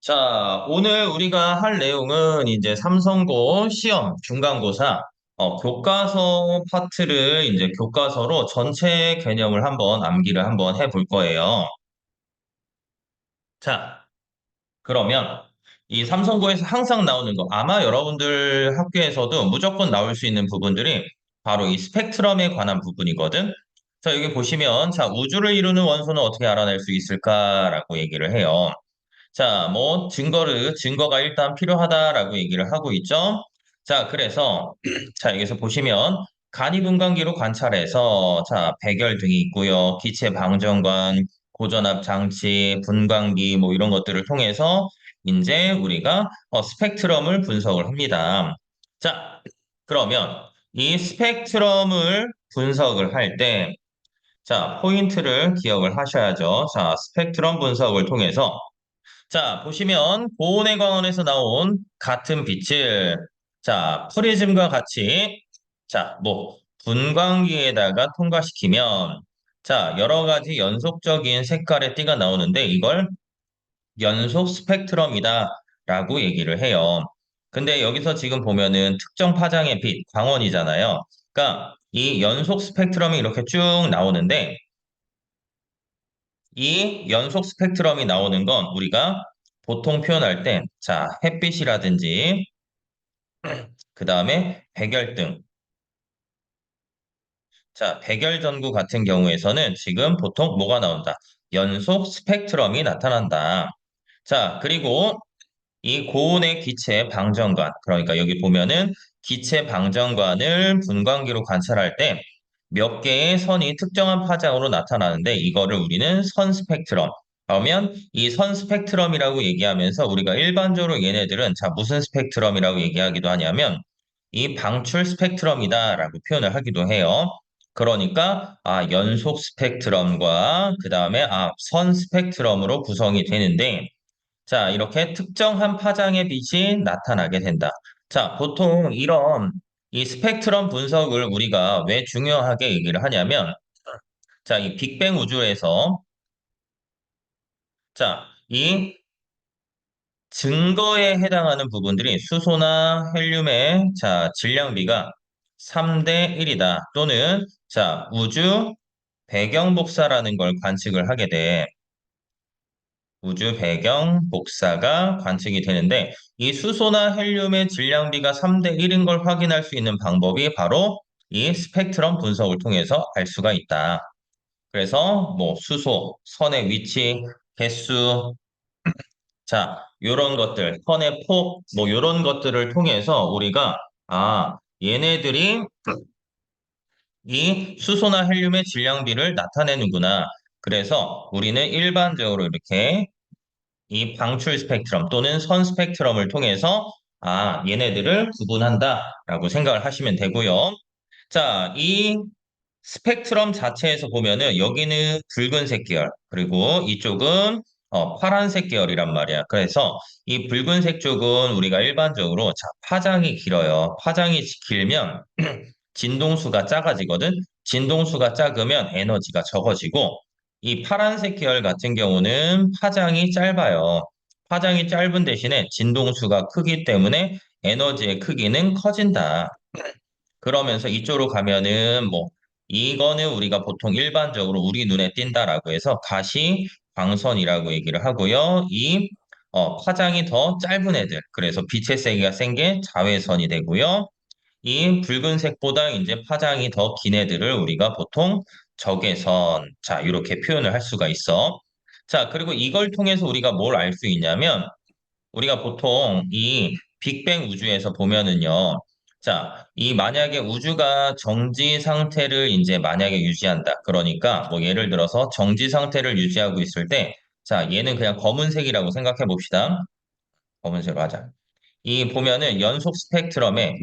자, 오늘 우리가 할 내용은 이제 삼성고 시험 중간고사 교과서 파트를 이제 교과서로 전체 개념을 한번 암기를 한번 해볼 거예요. 자, 그러면 이 삼성고에서 항상 나오는 거 아마 여러분들 학교에서도 무조건 나올 수 있는 부분들이 바로 이 스펙트럼에 관한 부분이거든. 자, 여기 보시면 자, 우주를 이루는 원소는 어떻게 알아낼 수 있을까라고 얘기를 해요. 자, 뭐, 증거가 일단 필요하다라고 얘기를 하고 있죠. 자, 그래서, 자, 여기서 보시면, 간이분광기로 관찰해서, 자, 백열 등이 있고요. 기체 방정관, 고전압 장치, 분광기, 뭐, 이런 것들을 통해서, 이제 우리가 스펙트럼을 분석을 합니다. 자, 그러면, 이 스펙트럼을 분석을 할 때, 자, 포인트를 기억을 하셔야죠. 자, 스펙트럼 분석을 통해서, 자, 보시면 고온의 광원에서 나온 같은 빛을 프리즘과 같이 뭐 분광기에다가 통과시키면 여러 가지 연속적인 색깔의 띠가 나오는데 이걸 연속 스펙트럼이다라고 얘기를 해요. 근데 여기서 지금 보면은 특정 파장의 빛, 광원이잖아요. 그러니까 이 연속 스펙트럼이 이렇게 쭉 나오는데 이 연속 스펙트럼이 나오는 건 우리가 보통 표현할 때, 햇빛이라든지, 그 다음에 백열등, 백열전구 같은 경우에서는 지금 보통 뭐가 나온다? 연속 스펙트럼이 나타난다. 자, 그리고 이 고온의 기체 방정관, 그러니까 여기 보면은 기체 방정관을 분광기로 관찰할 때 몇 개의 선이 특정한 파장으로 나타나는데 이거를 우리는 선 스펙트럼. 그러면 이 선 스펙트럼이라고 얘기하면서 우리가 일반적으로 얘네들은 무슨 스펙트럼이라고 얘기하기도 하냐면 이 방출 스펙트럼이다라고 표현을 하기도 해요. 그러니까 연속 스펙트럼과 그다음에 선 스펙트럼으로 구성이 되는데 자, 이렇게 특정한 파장의 빛이 나타나게 된다. 자, 보통 이런 이 스펙트럼 분석을 우리가 왜 중요하게 얘기를 하냐면, 자, 이 빅뱅 우주에서, 이 증거에 해당하는 부분들이 수소나 헬륨의, 질량비가 3대 1이다. 또는, 우주 배경 복사라는 걸 관측을 하게 돼. 우주 배경 복사가 관측이 되는데 이 수소나 헬륨의 질량비가 3대 1인 걸 확인할 수 있는 방법이 바로 이 스펙트럼 분석을 통해서 알 수가 있다. 그래서 뭐 수소, 선의 위치, 개수, 요런 것들, 선의 폭, 뭐 요런 것들을 통해서 우리가 얘네들이 이 수소나 헬륨의 질량비를 나타내는구나. 그래서 우리는 일반적으로 이렇게 이 방출 스펙트럼 또는 선 스펙트럼을 통해서 얘네들을 구분한다라고 생각을 하시면 되고요. 자, 이 스펙트럼 자체에서 보면은 여기는 붉은색 계열, 그리고 이쪽은 파란색 계열이란 말이야. 그래서 이 붉은색 쪽은 우리가 일반적으로 파장이 길어요. 파장이 길면 진동수가 작아지거든. 진동수가 작으면 에너지가 적어지고 이 파란색 계열 같은 경우는 파장이 짧아요. 파장이 짧은 대신에 진동수가 크기 때문에 에너지의 크기는 커진다. 그러면서 이쪽으로 가면은 뭐 이거는 우리가 보통 일반적으로 우리 눈에 띈다라고 해서 가시 광선이라고 얘기를 하고요. 이 파장이 더 짧은 애들. 그래서 빛의 세기가 센 게 자외선이 되고요. 이 붉은색보다 이제 파장이 더 긴 애들을 우리가 보통 적외선, 이렇게 표현을 할 수가 있어. 자, 그리고 이걸 통해서 우리가 뭘 알 수 있냐면, 우리가 보통 이 빅뱅 우주에서 보면은요, 이 만약에 우주가 정지 상태를 이제 만약에 유지한다. 그러니까 뭐 예를 들어서 정지 상태를 유지하고 있을 때, 얘는 그냥 검은색이라고 생각해 봅시다. 검은색으로 하자. 이 보면은 연속 스펙트럼에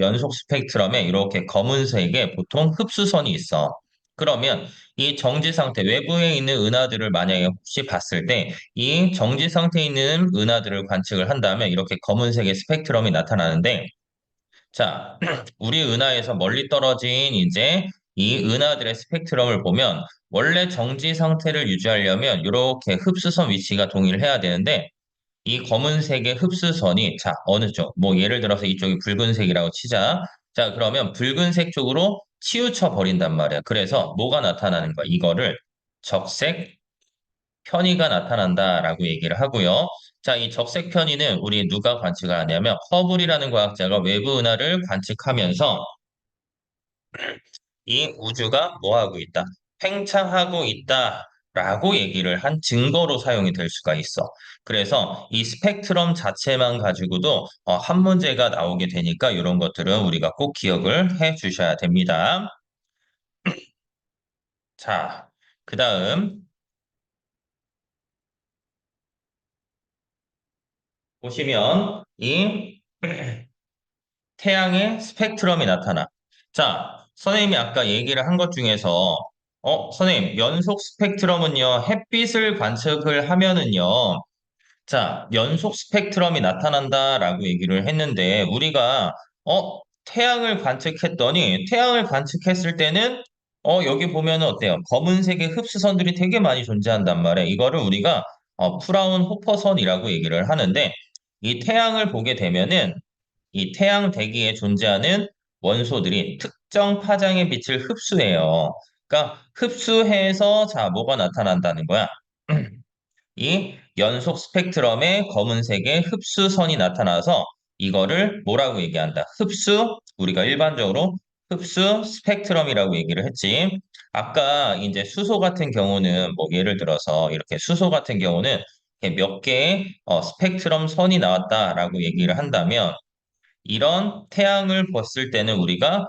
이렇게 검은색에 보통 흡수선이 있어. 그러면 이 정지 상태, 외부에 있는 은하들을 만약에 혹시 봤을 때 이 정지 상태에 있는 은하들을 관측을 한다면 이렇게 검은색의 스펙트럼이 나타나는데 자, 우리 은하에서 멀리 떨어진 이제 이 은하들의 스펙트럼을 보면 원래 정지 상태를 유지하려면 이렇게 흡수선 위치가 동일해야 되는데 이 검은색의 흡수선이, 자, 어느 쪽? 뭐, 예를 들어서 이쪽이 붉은색이라고 치자. 자, 그러면 붉은색 쪽으로 치우쳐 버린단 말이야. 그래서 뭐가 나타나는 거야? 이거를 적색 편의가 나타난다라고 얘기를 하고요. 자, 이 적색 편의는 우리 누가 관측을 하냐면 허블이라는 과학자가 외부 은하를 관측하면서 이 우주가 뭐 하고 있다? 팽창하고 있다라고 얘기를 한 증거로 사용이 될 수가 있어. 그래서 이 스펙트럼 자체만 가지고도 한 문제가 나오게 되니까 이런 것들은 우리가 꼭 기억을 해 주셔야 됩니다. 자, 그 다음 보시면 이 태양의 스펙트럼이 나타나. 자, 선생님이 아까 얘기를 한 것 중에서, 선생님, 연속 스펙트럼은요, 햇빛을 관측을 하면은요, 자, 연속 스펙트럼이 나타난다라고 얘기를 했는데, 우리가, 태양을 관측했더니, 태양을 관측했을 때는, 여기 보면은 어때요? 검은색의 흡수선들이 되게 많이 존재한단 말이에요. 이거를 우리가, 프라운 호퍼선이라고 얘기를 하는데, 이 태양을 보게 되면은, 이 태양 대기에 존재하는 원소들이 특정 파장의 빛을 흡수해요. 그러니까 흡수해서 자, 뭐가 나타난다는 거야? 이 연속 스펙트럼의 검은색의 흡수선이 나타나서 이거를 뭐라고 얘기한다? 흡수, 우리가 일반적으로 흡수 스펙트럼이라고 얘기를 했지. 아까 이제 수소 같은 경우는 뭐 예를 들어서 이렇게 수소 같은 경우는 이렇게 몇 개의 스펙트럼 선이 나왔다라고 얘기를 한다면 이런 태양을 봤을 때는 우리가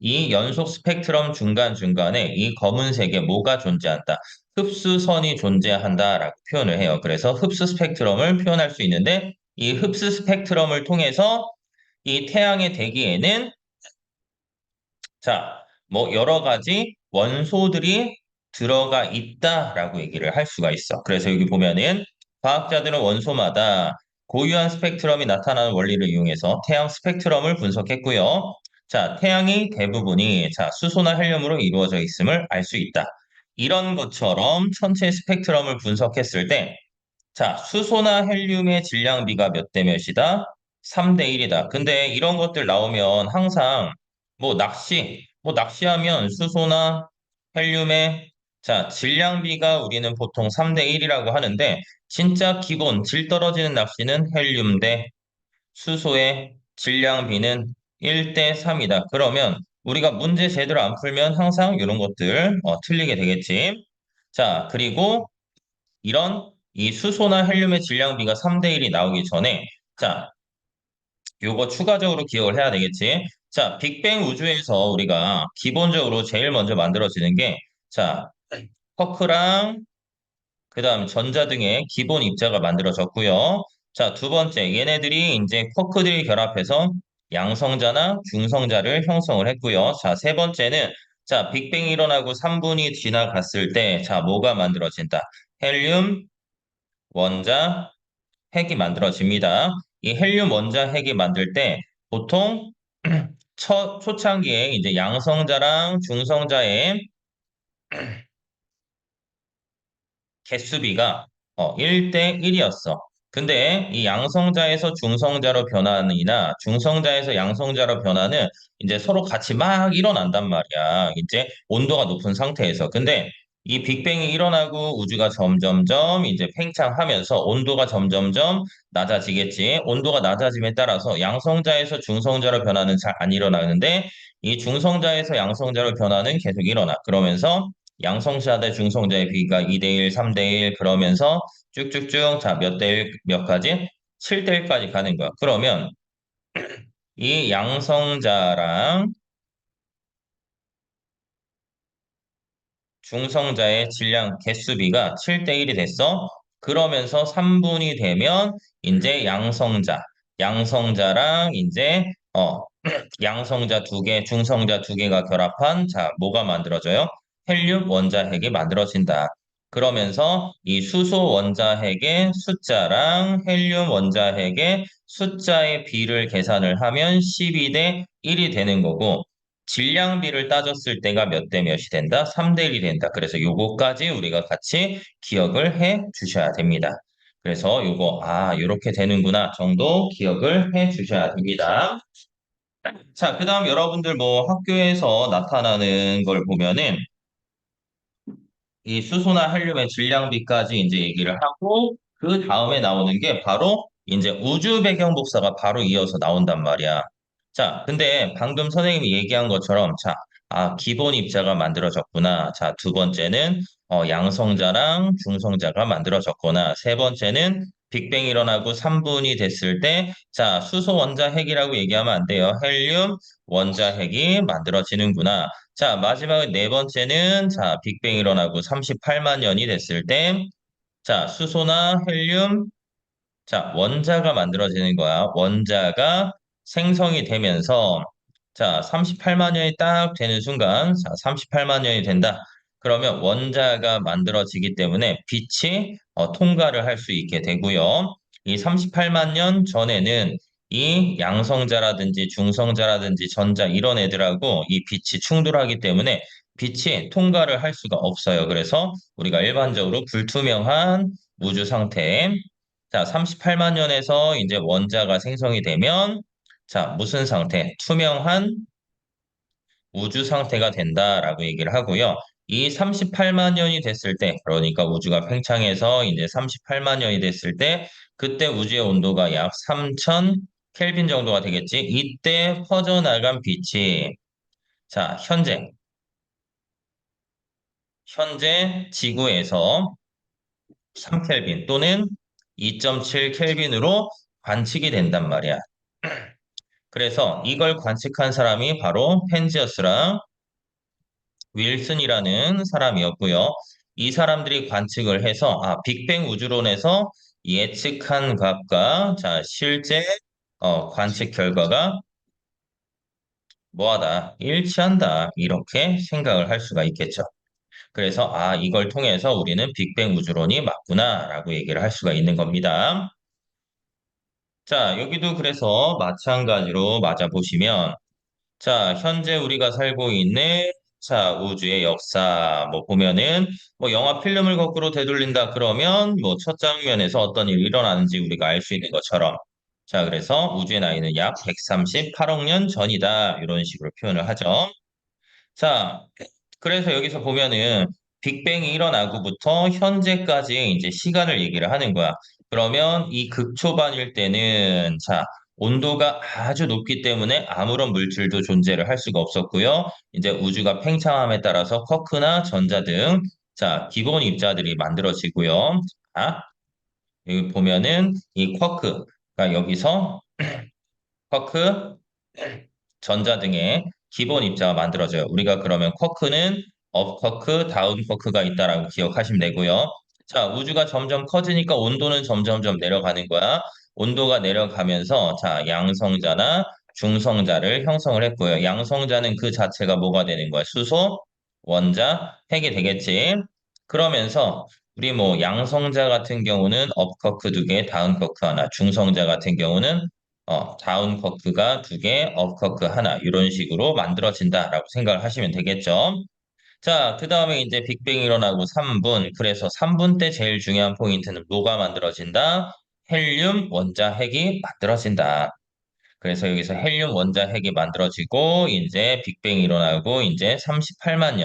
이 연속 스펙트럼 중간중간에 이 검은색에 뭐가 존재한다. 흡수선이 존재한다라고 표현을 해요. 그래서 흡수 스펙트럼을 표현할 수 있는데 이 흡수 스펙트럼을 통해서 이 태양의 대기에는 자, 뭐 여러 가지 원소들이 들어가 있다라고 얘기를 할 수가 있어. 그래서 여기 보면은 과학자들은 원소마다 고유한 스펙트럼이 나타나는 원리를 이용해서 태양 스펙트럼을 분석했고요. 자, 태양이 대부분이 자, 수소나 헬륨으로 이루어져 있음을 알 수 있다. 이런 것처럼 전체 스펙트럼을 분석했을 때 자, 수소나 헬륨의 질량비가 몇 대 몇이다? 3대 1이다. 근데 이런 것들 나오면 항상 뭐 낚시하면 수소나 헬륨의 자, 질량비가 우리는 보통 3대 1이라고 하는데 진짜 기본 질 떨어지는 낚시는 헬륨 대 수소의 질량비는 1대 3이다. 그러면 우리가 문제 제대로 안 풀면 항상 이런 것들 틀리게 되겠지. 자, 그리고 이런 이 수소나 헬륨의 질량비가 3대 1이 나오기 전에 자, 요거 추가적으로 기억을 해야 되겠지. 자, 빅뱅 우주에서 우리가 기본적으로 제일 먼저 만들어지는 게 자, 쿼크랑 그다음 전자 등의 기본 입자가 만들어졌고요. 자, 두 번째 얘네들이 이제 쿼크들이 결합해서 양성자나 중성자를 형성을 했고요. 자, 세 번째는 자, 빅뱅이 일어나고 3분이 지나갔을 때 자, 뭐가 만들어진다? 헬륨, 원자, 핵이 만들어집니다. 이 헬륨 원자 핵이 만들 때 보통 초창기에 이제 양성자랑 중성자의 개수비가 1대 1이었어. 근데 이 양성자에서 중성자로 변환이나 중성자에서 양성자로 변화는 이제 서로 같이 막 일어난단 말이야. 이제 온도가 높은 상태에서. 근데 이 빅뱅이 일어나고 우주가 점점점 이제 팽창하면서 온도가 점점점 낮아지겠지. 온도가 낮아짐에 따라서 양성자에서 중성자로 변화는 잘 안 일어나는데 이 중성자에서 양성자로 변화는 계속 일어나. 그러면서 양성자 대 중성자의 비가 2대1, 3대1 그러면서 쭉쭉쭉 자, 몇 대 1, 몇 가지? 7대 1까지 가는 거야. 그러면 이 양성자랑 중성자의 질량 개수비가 7대 1이 됐어. 그러면서 3분이 되면 이제 양성자랑 이제 양성자 두 개, 중성자 두 개가 결합한 자, 뭐가 만들어져요? 헬륨 원자핵이 만들어진다. 그러면서 이 수소 원자핵의 숫자랑 헬륨 원자핵의 숫자의 비를 계산을 하면 12대 1이 되는 거고 질량비를 따졌을 때가 몇 대 몇이 된다? 3대 1이 된다. 그래서 요거까지 우리가 같이 기억을 해 주셔야 됩니다. 그래서 요거, 요렇게 되는구나 정도 기억을 해 주셔야 됩니다. 자, 그 다음 여러분들 뭐 학교에서 나타나는 걸 보면은 이 수소나 헬륨의 질량비까지 이제 얘기를 하고 그 다음에 나오는 게 바로 이제 우주 배경 복사가 바로 이어서 나온단 말이야. 자, 근데 방금 선생님이 얘기한 것처럼 자, 기본 입자가 만들어졌구나. 자, 두 번째는 양성자랑 중성자가 만들어졌구나. 세 번째는 빅뱅 일어나고 3분이 됐을 때 자, 수소 원자 핵이라고 얘기하면 안 돼요. 헬륨 원자 핵이 만들어지는구나. 자, 마지막 네 번째는, 자, 빅뱅 일어나고 38만 년이 됐을 때, 자, 수소나 헬륨, 자, 원자가 만들어지는 거야. 원자가 생성이 되면서, 자, 38만 년이 딱 되는 순간, 자, 38만 년이 된다. 그러면 원자가 만들어지기 때문에 빛이 통과를 할 수 있게 되고요. 이 38만 년 전에는 이 양성자라든지 중성자라든지 전자 이런 애들하고 이 빛이 충돌하기 때문에 빛이 통과를 할 수가 없어요. 그래서 우리가 일반적으로 불투명한 우주 상태, 자, 38만 년에서 이제 원자가 생성이 되면, 자, 무슨 상태? 투명한 우주 상태가 된다라고 얘기를 하고요. 이 38만 년이 됐을 때, 그러니까 우주가 팽창해서 이제 38만 년이 됐을 때, 그때 우주의 온도가 약 3000 켈빈 정도가 되겠지. 이때 퍼져나간 빛이, 자, 현재 지구에서 3켈빈 또는 2.7 켈빈으로 관측이 된단 말이야. 그래서 이걸 관측한 사람이 바로 펜지어스랑 윌슨이라는 사람이었고요. 이 사람들이 관측을 해서 빅뱅 우주론에서 예측한 값과 자, 실제 관측 결과가 뭐하다, 일치한다 이렇게 생각을 할 수가 있겠죠. 그래서 이걸 통해서 우리는 빅뱅 우주론이 맞구나라고 얘기를 할 수가 있는 겁니다. 자, 여기도 그래서 마찬가지로 맞아보시면 자, 현재 우리가 살고 있는 자, 우주의 역사 뭐 보면은 뭐 영화 필름을 거꾸로 되돌린다 그러면 뭐 첫 장면에서 어떤 일이 일어나는지 우리가 알 수 있는 것처럼 자, 그래서 우주의 나이는 약 138억 년 전이다 이런 식으로 표현을 하죠. 자, 그래서 여기서 보면은 빅뱅이 일어나고부터 현재까지 이제 시간을 얘기를 하는 거야. 그러면 이 극초반일 때는 자, 온도가 아주 높기 때문에 아무런 물질도 존재를 할 수가 없었고요. 이제 우주가 팽창함에 따라서 쿼크나 전자 등 자, 기본 입자들이 만들어지고요. 자, 여기 보면은 이 쿼크가 여기서 쿼크 전자 등의 기본 입자가 만들어져요. 우리가 그러면 쿼크는 업 쿼크, 다운 쿼크가 있다라고 기억하시면 되고요. 자, 우주가 점점 커지니까 온도는 점점점 내려가는 거야. 온도가 내려가면서 자, 양성자나 중성자를 형성을 했고요. 양성자는 그 자체가 뭐가 되는 거야? 수소, 원자, 핵이 되겠지. 그러면서 우리 뭐 양성자 같은 경우는 업 쿼크 두 개, 다운 쿼크 하나, 중성자 같은 경우는 다운 커크가 두 개, 업 커크 하나, 이런 식으로 만들어진다라고 생각을 하시면 되겠죠. 자, 그 다음에 이제 빅뱅이 일어나고 3분. 그래서 3분 때 제일 중요한 포인트는 뭐가 만들어진다? 헬륨 원자 핵이 만들어진다. 그래서 여기서 헬륨 원자 핵이 만들어지고 이제 빅뱅이 일어나고 이제 38만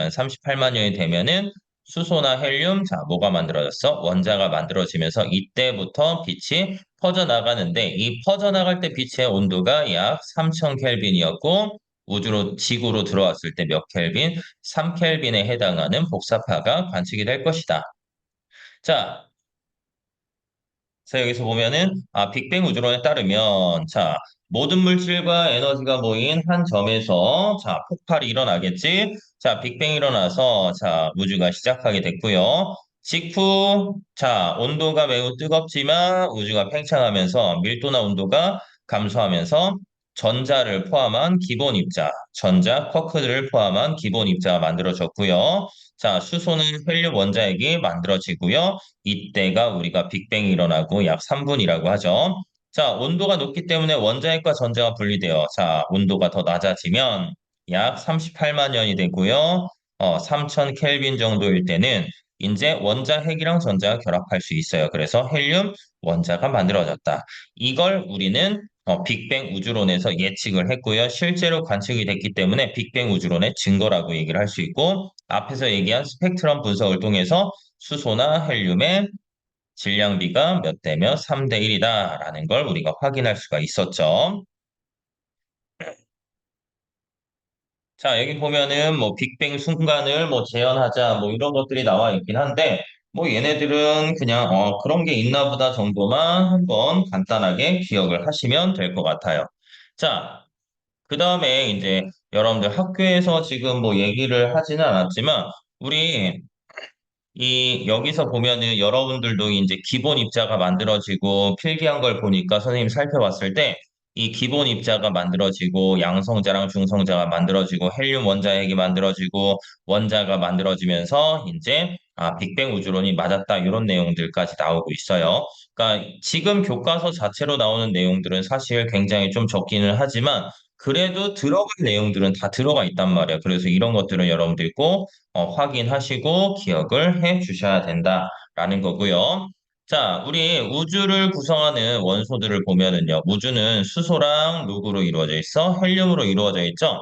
년이 되면은 수소나 헬륨 자 뭐가 만들어졌어? 원자가 만들어지면서 이때부터 빛이 퍼져나가는데 이 퍼져나갈 때 빛의 온도가 약 3000 켈빈이었고 우주로 지구로 들어왔을 때 몇 켈빈? 3켈빈에 해당하는 복사파가 관측이 될 것이다. 자, 자, 여기서 보면은, 빅뱅 우주론에 따르면, 자, 모든 물질과 에너지가 모인 한 점에서, 자, 폭발이 일어나겠지? 자, 빅뱅이 일어나서, 자, 우주가 시작하게 됐고요. 직후, 자, 온도가 매우 뜨겁지만 우주가 팽창하면서 밀도나 온도가 감소하면서 전자를 포함한 기본 입자, 전자 쿼크들을 포함한 기본 입자가 만들어졌고요. 자, 수소는 헬륨 원자핵이 만들어지고요. 이때가 우리가 빅뱅이 일어나고 약 3분이라고 하죠. 자, 온도가 높기 때문에 원자핵과 전자가 분리돼요. 자, 온도가 더 낮아지면 약 38만 년이 되고요. 3000 켈빈 정도일 때는 이제 원자 핵이랑 전자가 결합할 수 있어요. 그래서 헬륨 원자가 만들어졌다. 이걸 우리는 빅뱅 우주론에서 예측을 했고요. 실제로 관측이 됐기 때문에 빅뱅 우주론의 증거라고 얘기를 할 수 있고 앞에서 얘기한 스펙트럼 분석을 통해서 수소나 헬륨의 질량비가 몇 대 몇, 3대 1이다라는 걸 우리가 확인할 수가 있었죠. 자, 여기 보면은 뭐 빅뱅 순간을 뭐 재현하자 뭐 이런 것들이 나와 있긴 한데 뭐 얘네들은 그냥 그런 게 있나 보다 정도만 한번 간단하게 기억을 하시면 될 것 같아요. 자, 그 다음에 이제 여러분들 학교에서 지금 뭐 얘기를 하지는 않았지만 우리 여기서 보면은 여러분들도 이제 기본 입자가 만들어지고 필기한 걸 보니까 선생님 살펴봤을 때 이 기본 입자가 만들어지고 양성자랑 중성자가 만들어지고 헬륨 원자핵이 만들어지고 원자가 만들어지면서 이제 빅뱅 우주론이 맞았다 이런 내용들까지 나오고 있어요. 그러니까 지금 교과서 자체로 나오는 내용들은 사실 굉장히 좀 적기는 하지만 그래도 들어갈 내용들은 다 들어가 있단 말이에요. 그래서 이런 것들은 여러분들이 꼭 확인하시고 기억을 해 주셔야 된다라는 거고요. 자, 우리 우주를 구성하는 원소들을 보면은요. 우주는 수소랑 녹으로 이루어져 있어 헬륨으로 이루어져 있죠.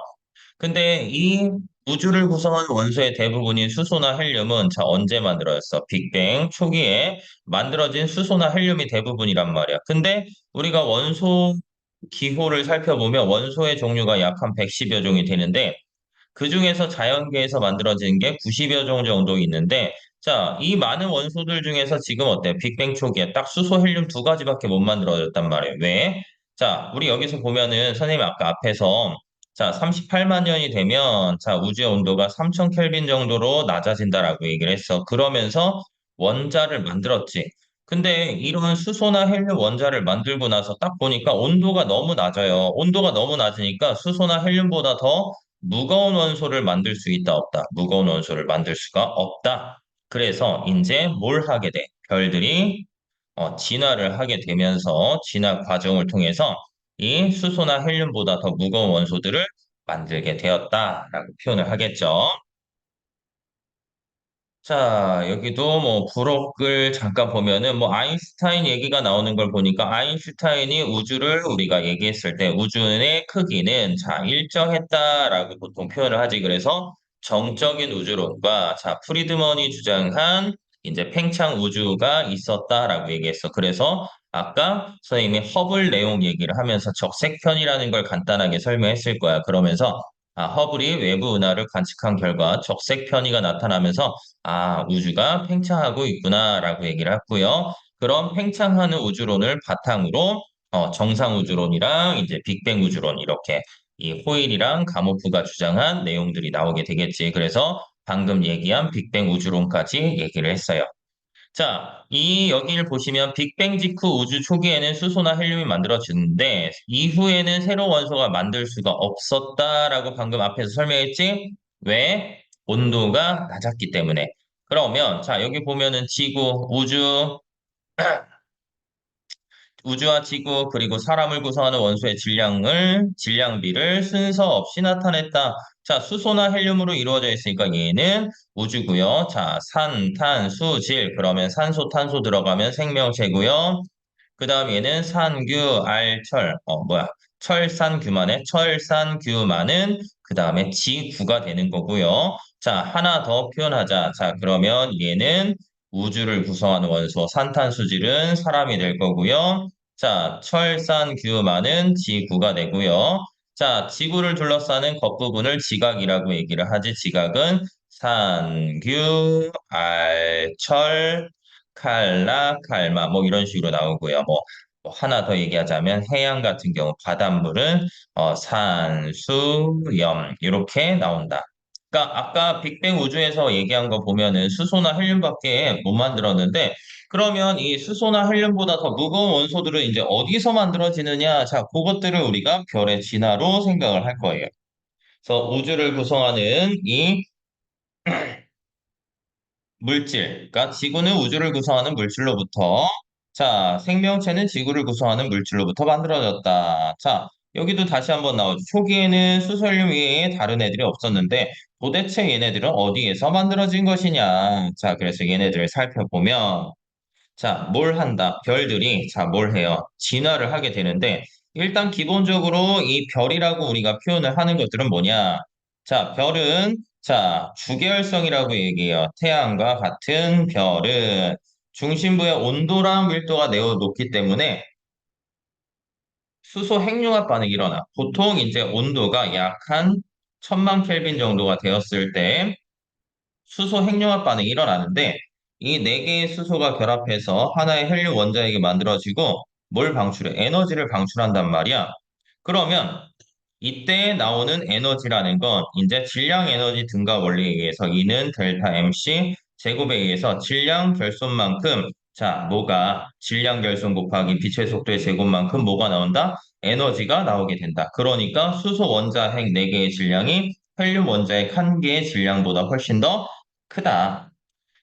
근데 이 우주를 구성하는 원소의 대부분인 수소나 헬륨은 자, 언제 만들어졌어? 빅뱅 초기에 만들어진 수소나 헬륨이 대부분이란 말이야. 근데 우리가 원소 기호를 살펴보면 원소의 종류가 약 한 110여 종이 되는데 그 중에서 자연계에서 만들어진 게 90여 종 정도 있는데, 자, 이 많은 원소들 중에서 지금 어때? 빅뱅 초기에 딱 수소, 헬륨 두 가지밖에 못 만들어졌단 말이에요. 왜? 자, 우리 여기서 보면은 선생님 아까 앞에서 자, 38만 년이 되면 자, 우주의 온도가 3000 켈빈 정도로 낮아진다라고 얘기를 했어. 그러면서 원자를 만들었지. 근데 이런 수소나 헬륨 원자를 만들고 나서 딱 보니까 온도가 너무 낮아요. 온도가 너무 낮으니까 수소나 헬륨보다 더 무거운 원소를 만들 수 있다, 없다? 무거운 원소를 만들 수가 없다. 그래서 이제 뭘 하게 돼? 별들이 진화를 하게 되면서 진화 과정을 통해서 이 수소나 헬륨보다 더 무거운 원소들을 만들게 되었다라고 표현을 하겠죠. 자, 여기도 뭐 부록을 잠깐 보면은 뭐 아인슈타인 얘기가 나오는 걸 보니까 아인슈타인이 우주를 우리가 얘기했을 때 우주의 크기는 자, 일정했다라고 보통 표현을 하지. 그래서 정적인 우주론과 자, 프리드먼이 주장한 이제 팽창 우주가 있었다라고 얘기했어. 그래서 아까 선생님이 허블 내용 얘기를 하면서 적색편이라는 걸 간단하게 설명했을 거야. 그러면서 허블이 외부 은하를 관측한 결과 적색 편의가 나타나면서 우주가 팽창하고 있구나라고 얘기를 했고요. 그런 팽창하는 우주론을 바탕으로 정상 우주론이랑 이제 빅뱅 우주론 이렇게 이 호일이랑 가모프가 주장한 내용들이 나오게 되겠지. 그래서 방금 얘기한 빅뱅 우주론까지 얘기를 했어요. 자, 이 여기를 보시면 빅뱅 직후 우주 초기에는 수소나 헬륨이 만들어지는데 이후에는 새로운 원소가 만들 수가 없었다라고 방금 앞에서 설명했지? 왜? 온도가 낮았기 때문에. 그러면 자, 여기 보면은 지구, 우주와 지구 그리고 사람을 구성하는 원소의 질량비를 순서 없이 나타냈다. 자, 수소나 헬륨으로 이루어져 있으니까 얘는 우주고요. 자, 산, 탄, 수, 질. 그러면 산소, 탄소 들어가면 생명체고요. 그 다음 얘는 산규, 알, 철. 철산규만의 철산규만은 그 다음에 지구가 되는 거고요. 자, 하나 더 표현하자. 자, 그러면 얘는 우주를 구성하는 원소 산탄수질은 사람이 될 거고요. 자, 철산규만은 지구가 되고요. 자, 지구를 둘러싸는 겉부분을 지각이라고 얘기를 하지. 지각은 산규, 알, 철, 칼라, 칼마 뭐 이런 식으로 나오고요. 뭐 하나 더 얘기하자면 해양 같은 경우 바닷물은 산수, 염 이렇게 나온다. 그러니까 아까 빅뱅 우주에서 얘기한 거 보면은 수소나 헬륨밖에 못 만들었는데 그러면 이 수소나 헬륨보다 더 무거운 원소들은 이제 어디서 만들어지느냐? 자, 그것들을 우리가 별의 진화로 생각을 할 거예요. 그래서 우주를 구성하는 이 물질, 그러니까 지구는 우주를 구성하는 물질로부터, 자, 생명체는 지구를 구성하는 물질로부터 만들어졌다. 자, 여기도 다시 한번 나오죠. 초기에는 수소헬륨 외에 다른 애들이 없었는데 도대체 얘네들은 어디에서 만들어진 것이냐. 자, 그래서 얘네들을 살펴보면 자, 뭘 한다? 별들이 자, 뭘 해요? 진화를 하게 되는데 일단 기본적으로 이 별이라고 우리가 표현을 하는 것들은 뭐냐? 자, 별은 자, 주계열성이라고 얘기해요. 태양과 같은 별은 중심부의 온도랑 밀도가 매우 높기 때문에 수소 핵융합 반응이 일어나. 보통 이제 온도가 약 한 1000만 켈빈 정도가 되었을 때 수소 핵융합 반응이 일어나는데 이 네 개의 수소가 결합해서 하나의 헬륨 원자액이 만들어지고 뭘 방출해? 에너지를 방출한단 말이야. 그러면 이때 나오는 에너지라는 건 이제 질량 에너지 등가 원리에 의해서 E는 델타 MC 제곱에 의해서 질량 결손만큼 자 뭐가 질량 결손 곱하기 빛의 속도의 제곱만큼 뭐가 나온다? 에너지가 나오게 된다. 그러니까 수소 원자핵 4개의 질량이 헬륨 원자핵 1개의 질량보다 훨씬 더 크다.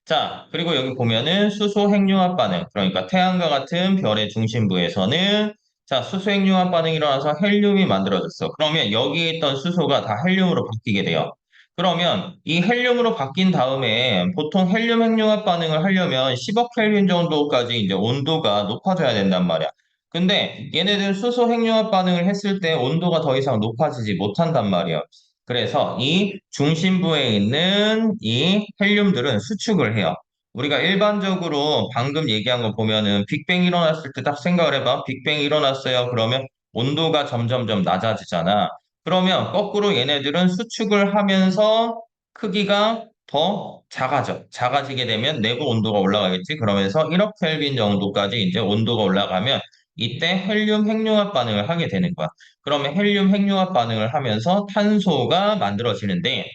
자, 그리고 여기 보면은 수소 핵융합 반응, 그러니까 태양과 같은 별의 중심부에서는 자, 수소 핵융합 반응이 일어나서 헬륨이 만들어졌어. 그러면 여기에 있던 수소가 다 헬륨으로 바뀌게 돼요. 그러면 이 헬륨으로 바뀐 다음에 보통 헬륨 핵융합 반응을 하려면 10억 켈빈 정도까지 이제 온도가 높아져야 된단 말이야. 근데 얘네들 수소 핵융합 반응을 했을 때 온도가 더 이상 높아지지 못한단 말이야. 그래서 이 중심부에 있는 이 헬륨들은 수축을 해요. 우리가 일반적으로 방금 얘기한 거 보면은 빅뱅 일어났을 때 딱 생각을 해봐. 빅뱅 일어났어요. 그러면 온도가 점점점 낮아지잖아. 그러면 거꾸로 얘네들은 수축을 하면서 크기가 더 작아져. 작아지게 되면 내부 온도가 올라가겠지. 그러면서 1억 켈빈 정도까지 이제 온도가 올라가면 이때 헬륨 핵융합 반응을 하게 되는 거야. 그러면 헬륨 핵융합 반응을 하면서 탄소가 만들어지는데,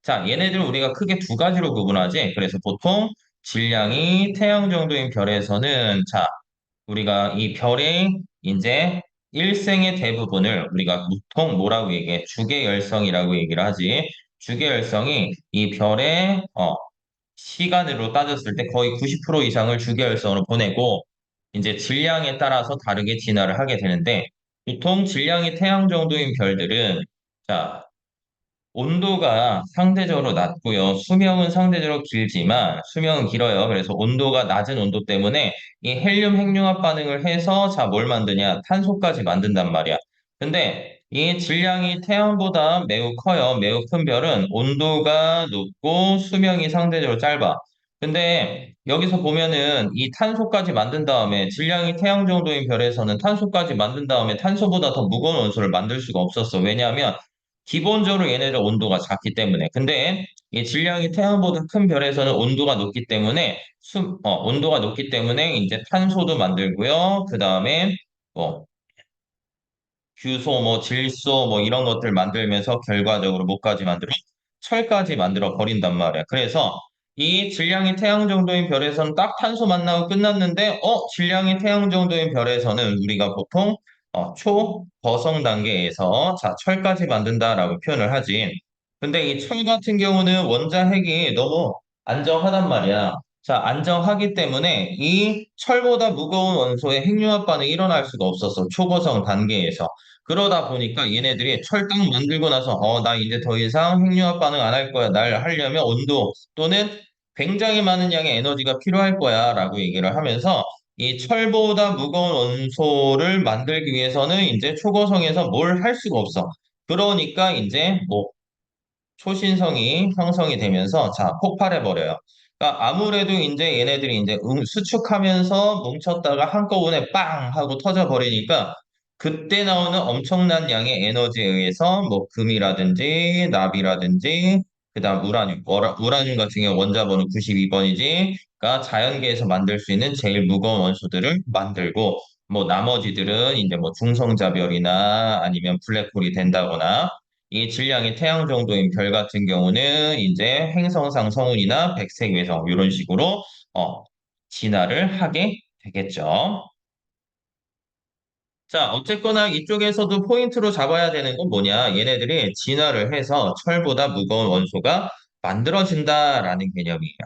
자, 얘네들 우리가 크게 두 가지로 구분하지. 그래서 보통 질량이 태양 정도인 별에서는, 자, 우리가 이 별의 이제 일생의 대부분을 우리가 보통 뭐라고 얘기해? 주계열성이라고 얘기를 하지. 주계열성이 이 별의 시간으로 따졌을 때 거의 90% 이상을 주계열성으로 보내고 이제 질량에 따라서 다르게 진화를 하게 되는데 보통 질량이 태양 정도인 별들은 자 온도가 상대적으로 낮고요. 수명은 상대적으로 길지만 수명은 길어요. 그래서 온도가 낮은 온도 때문에 이 헬륨 핵융합 반응을 해서 자 뭘 만드냐? 탄소까지 만든단 말이야. 근데 이 질량이 태양보다 매우 커요. 매우 큰 별은 온도가 높고 수명이 상대적으로 짧아. 근데 여기서 보면은 이 탄소까지 만든 다음에 질량이 태양 정도인 별에서는 탄소까지 만든 다음에 탄소보다 더 무거운 원소를 만들 수가 없었어. 왜냐하면 기본적으로 얘네들 온도가 작기 때문에. 근데 이 질량이 태양보다 큰 별에서는 온도가 높기 때문에 온도가 높기 때문에 이제 탄소도 만들고요. 그 다음에 뭐 규소, 뭐 질소, 뭐 이런 것들 만들면서 결과적으로 뭐까지 만들어? 철까지 만들어 버린단 말이야. 그래서 이 질량이 태양 정도인 별에서는 딱 탄소 만나고 끝났는데, 질량이 태양 정도인 별에서는 우리가 보통 초거성 단계에서 자, 철까지 만든다라고 표현을 하지. 근데 이 철 같은 경우는 원자핵이 너무 안정하단 말이야. 자, 안정하기 때문에 이 철보다 무거운 원소의 핵융합 반응이 일어날 수가 없었어. 초고성 단계에서. 그러다 보니까 얘네들이 철당 만들고 나서 나 이제 더 이상 핵융합 반응 안 할 거야. 날 하려면 온도 또는 굉장히 많은 양의 에너지가 필요할 거야 라고 얘기를 하면서 이 철보다 무거운 원소를 만들기 위해서는 이제 초고성에서 뭘 할 수가 없어. 그러니까 이제 뭐 초신성이 형성이 되면서 자 폭발해 버려요. 그러니까 아무래도 이제 얘네들이 이제 수축하면서 뭉쳤다가 한꺼번에 빵 하고 터져 버리니까 그때 나오는 엄청난 양의 에너지에 의해서 뭐 금이라든지 납이라든지 그다음 우라늄 같은 경우 원자번호 92번이지. 그러니까 자연계에서 만들 수 있는 제일 무거운 원소들을 만들고 뭐 나머지들은 이제 뭐 중성자별이나 아니면 블랙홀이 된다거나 이 질량이 태양 정도인 별 같은 경우는 이제 행성상 성운이나 백색 외성 이런 식으로 진화를 하게 되겠죠. 자, 어쨌거나 이쪽에서도 포인트로 잡아야 되는 건 뭐냐? 얘네들이 진화를 해서 철보다 무거운 원소가 만들어진다라는 개념이에요.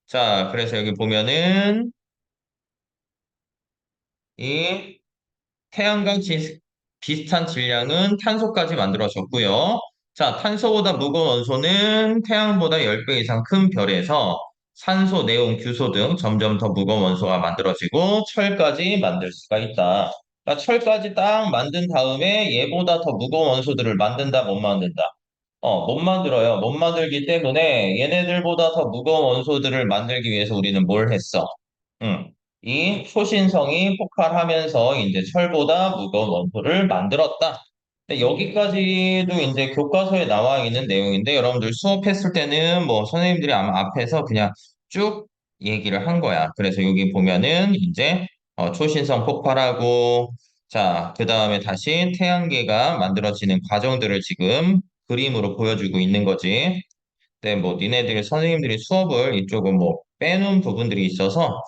자, 그래서 여기 보면은 이 태양광 비슷한 질량은 탄소까지 만들어졌고요. 자, 탄소보다 무거운 원소는 태양보다 10배 이상 큰 별에서 산소, 네온, 규소 등 점점 더 무거운 원소가 만들어지고 철까지 만들 수가 있다. 그러니까 철까지 딱 만든 다음에 얘보다 더 무거운 원소들을 만든다, 못 만든다? 못 만들어요. 못 만들기 때문에 얘네들보다 더 무거운 원소들을 만들기 위해서 우리는 뭘 했어? 음, 이 초신성이 폭발하면서 이제 철보다 무거운 원소를 만들었다. 근데 여기까지도 이제 교과서에 나와 있는 내용인데 여러분들 수업했을 때는 뭐 선생님들이 아마 앞에서 그냥 쭉 얘기를 한 거야. 그래서 여기 보면은 이제 초신성 폭발하고 자, 그 다음에 다시 태양계가 만들어지는 과정들을 지금 그림으로 보여주고 있는 거지. 근데 뭐 니네들 선생님들이 수업을 이쪽은 뭐 빼놓은 부분들이 있어서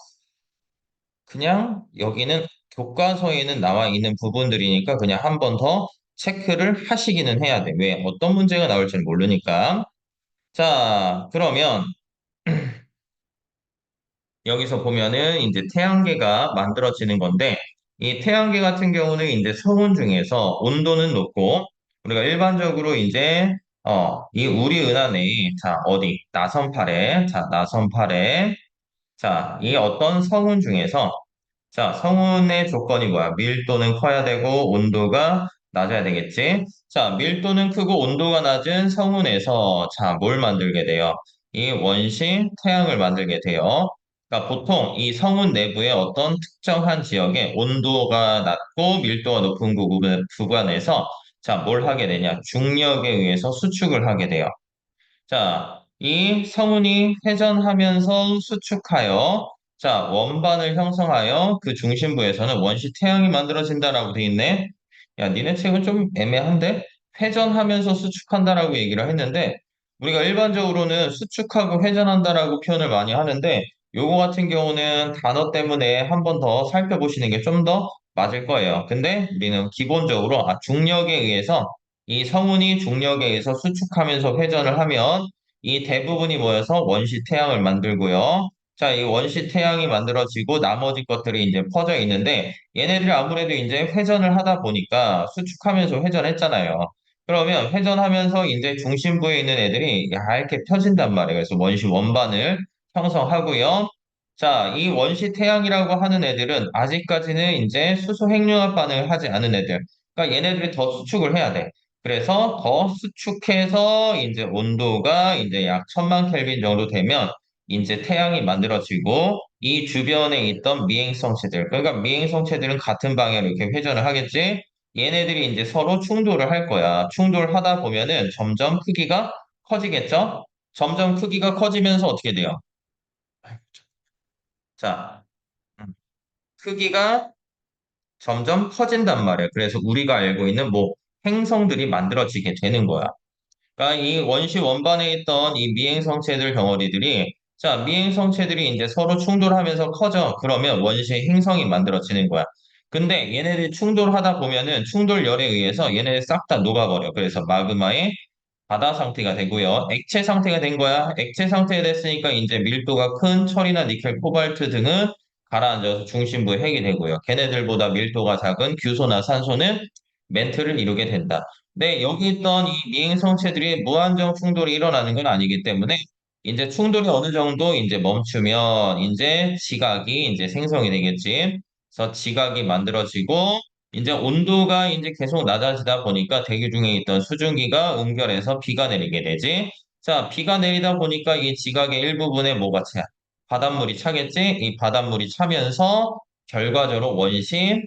그냥 여기는 교과서에는 나와 있는 부분들이니까 그냥 한 번 더 체크를 하시기는 해야 돼. 왜? 어떤 문제가 나올지는 모르니까. 자, 그러면 여기서 보면은 이제 태양계가 만들어지는 건데 이 태양계 같은 경우는 이제 성운 중에서 온도는 높고 우리가 일반적으로 이제 이 우리 은하에 자, 어디? 나선팔에 자, 나선팔에 자, 이 어떤 성운 중에서 자, 성운의 조건이 뭐야? 밀도는 커야 되고 온도가 낮아야 되겠지? 자, 밀도는 크고 온도가 낮은 성운에서 자, 뭘 만들게 돼요? 이 원시 태양을 만들게 돼요. 그러니까 보통 이 성운 내부의 어떤 특정한 지역에 온도가 낮고 밀도가 높은 구간에서 자, 뭘 하게 되냐? 중력에 의해서 수축을 하게 돼요. 자, 이 성운이 회전하면서 수축하여 자, 원반을 형성하여 그 중심부에서는 원시 태양이 만들어진다라고 돼 있네. 야, 니네 책은 좀 애매한데? 회전하면서 수축한다라고 얘기를 했는데 우리가 일반적으로는 수축하고 회전한다라고 표현을 많이 하는데 요거 같은 경우는 단어 때문에 한 번 더 살펴보시는 게 좀 더 맞을 거예요. 근데 우리는 기본적으로 중력에 의해서 이 성운이 중력에 의해서 수축하면서 회전을 하면 이 대부분이 모여서 원시 태양을 만들고요. 자, 이 원시 태양이 만들어지고 나머지 것들이 이제 퍼져 있는데 얘네들이 아무래도 이제 회전을 하다 보니까 수축하면서 회전했잖아요. 그러면 회전하면서 이제 중심부에 있는 애들이 얇게 펴진단 말이에요. 그래서 원시 원반을 형성하고요. 자, 이 원시 태양이라고 하는 애들은 아직까지는 이제 수소 핵융합 반응을 하지 않은 애들. 그러니까 얘네들이 더 수축을 해야 돼. 그래서 더 수축해서 이제 온도가 이제 약 1000만 켈빈 정도 되면 이제 태양이 만들어지고 이 주변에 있던 미행성체들, 그러니까 미행성체들은 같은 방향으로 이렇게 회전을 하겠지. 얘네들이 이제 서로 충돌을 할 거야. 충돌하다 보면은 점점 크기가 커지겠죠? 점점 크기가 커지면서 어떻게 돼요? 자, 음, 크기가 점점 커진단 말이에요. 그래서 우리가 알고 있는 뭐 행성들이 만들어지게 되는 거야. 그러니까 이 원시 원반에 있던 이 미행성체들 덩어리들이 자, 미행성체들이 이제 서로 충돌하면서 커져. 그러면 원시 행성이 만들어지는 거야. 근데 얘네들이 충돌하다 보면은 충돌열에 의해서 얘네들 싹 다 녹아버려. 그래서 마그마의 바다 상태가 되고요. 액체 상태가 된 거야. 액체 상태가 됐으니까 이제 밀도가 큰 철이나 니켈, 코발트 등은 가라앉아서 중심부에 핵이 되고요. 걔네들보다 밀도가 작은 규소나 산소는 멘트를 이루게 된다. 네, 여기 있던 이 미행성체들이 무한정 충돌이 일어나는 건 아니기 때문에 이제 충돌이 어느 정도 이제 멈추면 이제 지각이 이제 생성이 되겠지. 그래서 지각이 만들어지고 이제 온도가 이제 계속 낮아지다 보니까 대기 중에 있던 수증기가 응결해서 비가 내리게 되지. 자, 비가 내리다 보니까 이 지각의 일부분에 뭐가 차? 바닷물이 차겠지? 이 바닷물이 차면서 결과적으로 원시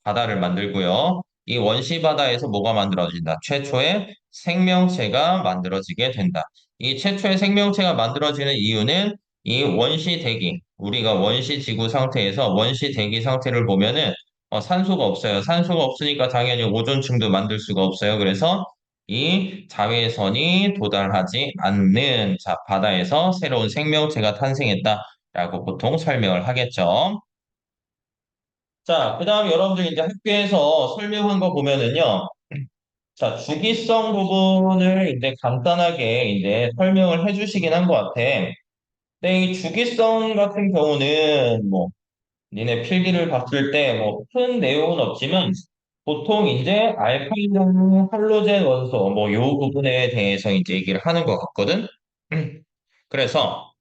바다를 만들고요. 이 원시 바다에서 뭐가 만들어진다? 최초의 생명체가 만들어지게 된다. 이 최초의 생명체가 만들어지는 이유는 이 원시 대기, 우리가 원시 지구 상태에서 원시 대기 상태를 보면은 산소가 없어요. 산소가 없으니까 당연히 오존층도 만들 수가 없어요. 그래서 이 자외선이 도달하지 않는 자, 바다에서 새로운 생명체가 탄생했다라고 보통 설명을 하겠죠. 자, 그 다음 여러분들 이제 학교에서 설명한 거 보면은요. 자, 주기성 부분을 이제 간단하게 이제 설명을 해주시긴 한 것 같아. 근데 이 주기성 같은 경우는 뭐, 니네 필기를 봤을 때 뭐 큰 내용은 없지만 보통 이제 알칼리나 할로젠 원소 뭐 요 부분에 대해서 이제 얘기를 하는 것 같거든. 그래서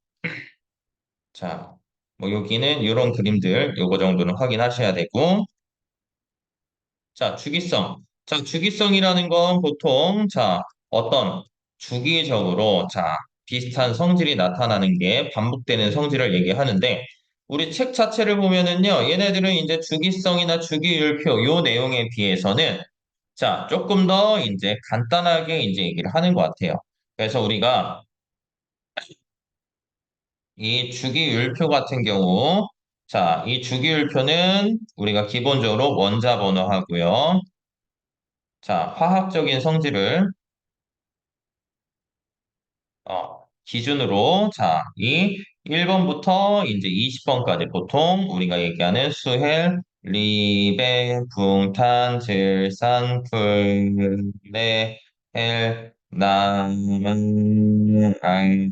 자, 뭐 여기는 이런 그림들 요거 정도는 확인하셔야 되고 자, 주기성. 자, 주기성이라는 건 보통 자, 어떤 주기적으로 자, 비슷한 성질이 나타나는 게 반복되는 성질을 얘기하는데 우리 책 자체를 보면은요. 얘네들은 이제 주기성이나 주기율표 요 내용에 비해서는 자, 조금 더 이제 간단하게 이제 얘기를 하는 것 같아요. 그래서 우리가 이 주기율표 같은 경우, 자, 이 주기율표는 우리가 기본적으로 원자 번호하고요. 자, 화학적인 성질을 기준으로 자, 이 1번부터 이제 20번까지 보통 우리가 얘기하는 수헬, 리베, 붕탄, 질산, 플레, 헬, 남, 알유,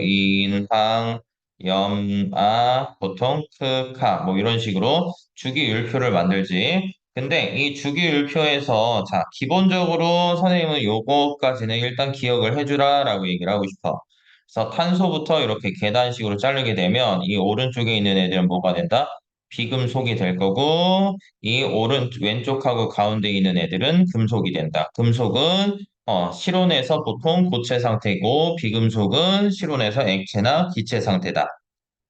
인황, 염아, 보통 크카 뭐 이런 식으로 주기율표를 만들지. 근데 이 주기율표에서 자 기본적으로 선생님은 요거까지는 일단 기억을 해주라라고 얘기를 하고 싶어. 그래서 탄소부터 이렇게 계단식으로 자르게 되면 이 오른쪽에 있는 애들은 뭐가 된다? 비금속이 될 거고 이 왼쪽하고 가운데 있는 애들은 금속이 된다. 금속은 실온에서 보통 고체 상태고 비금속은 실온에서 액체나 기체 상태다.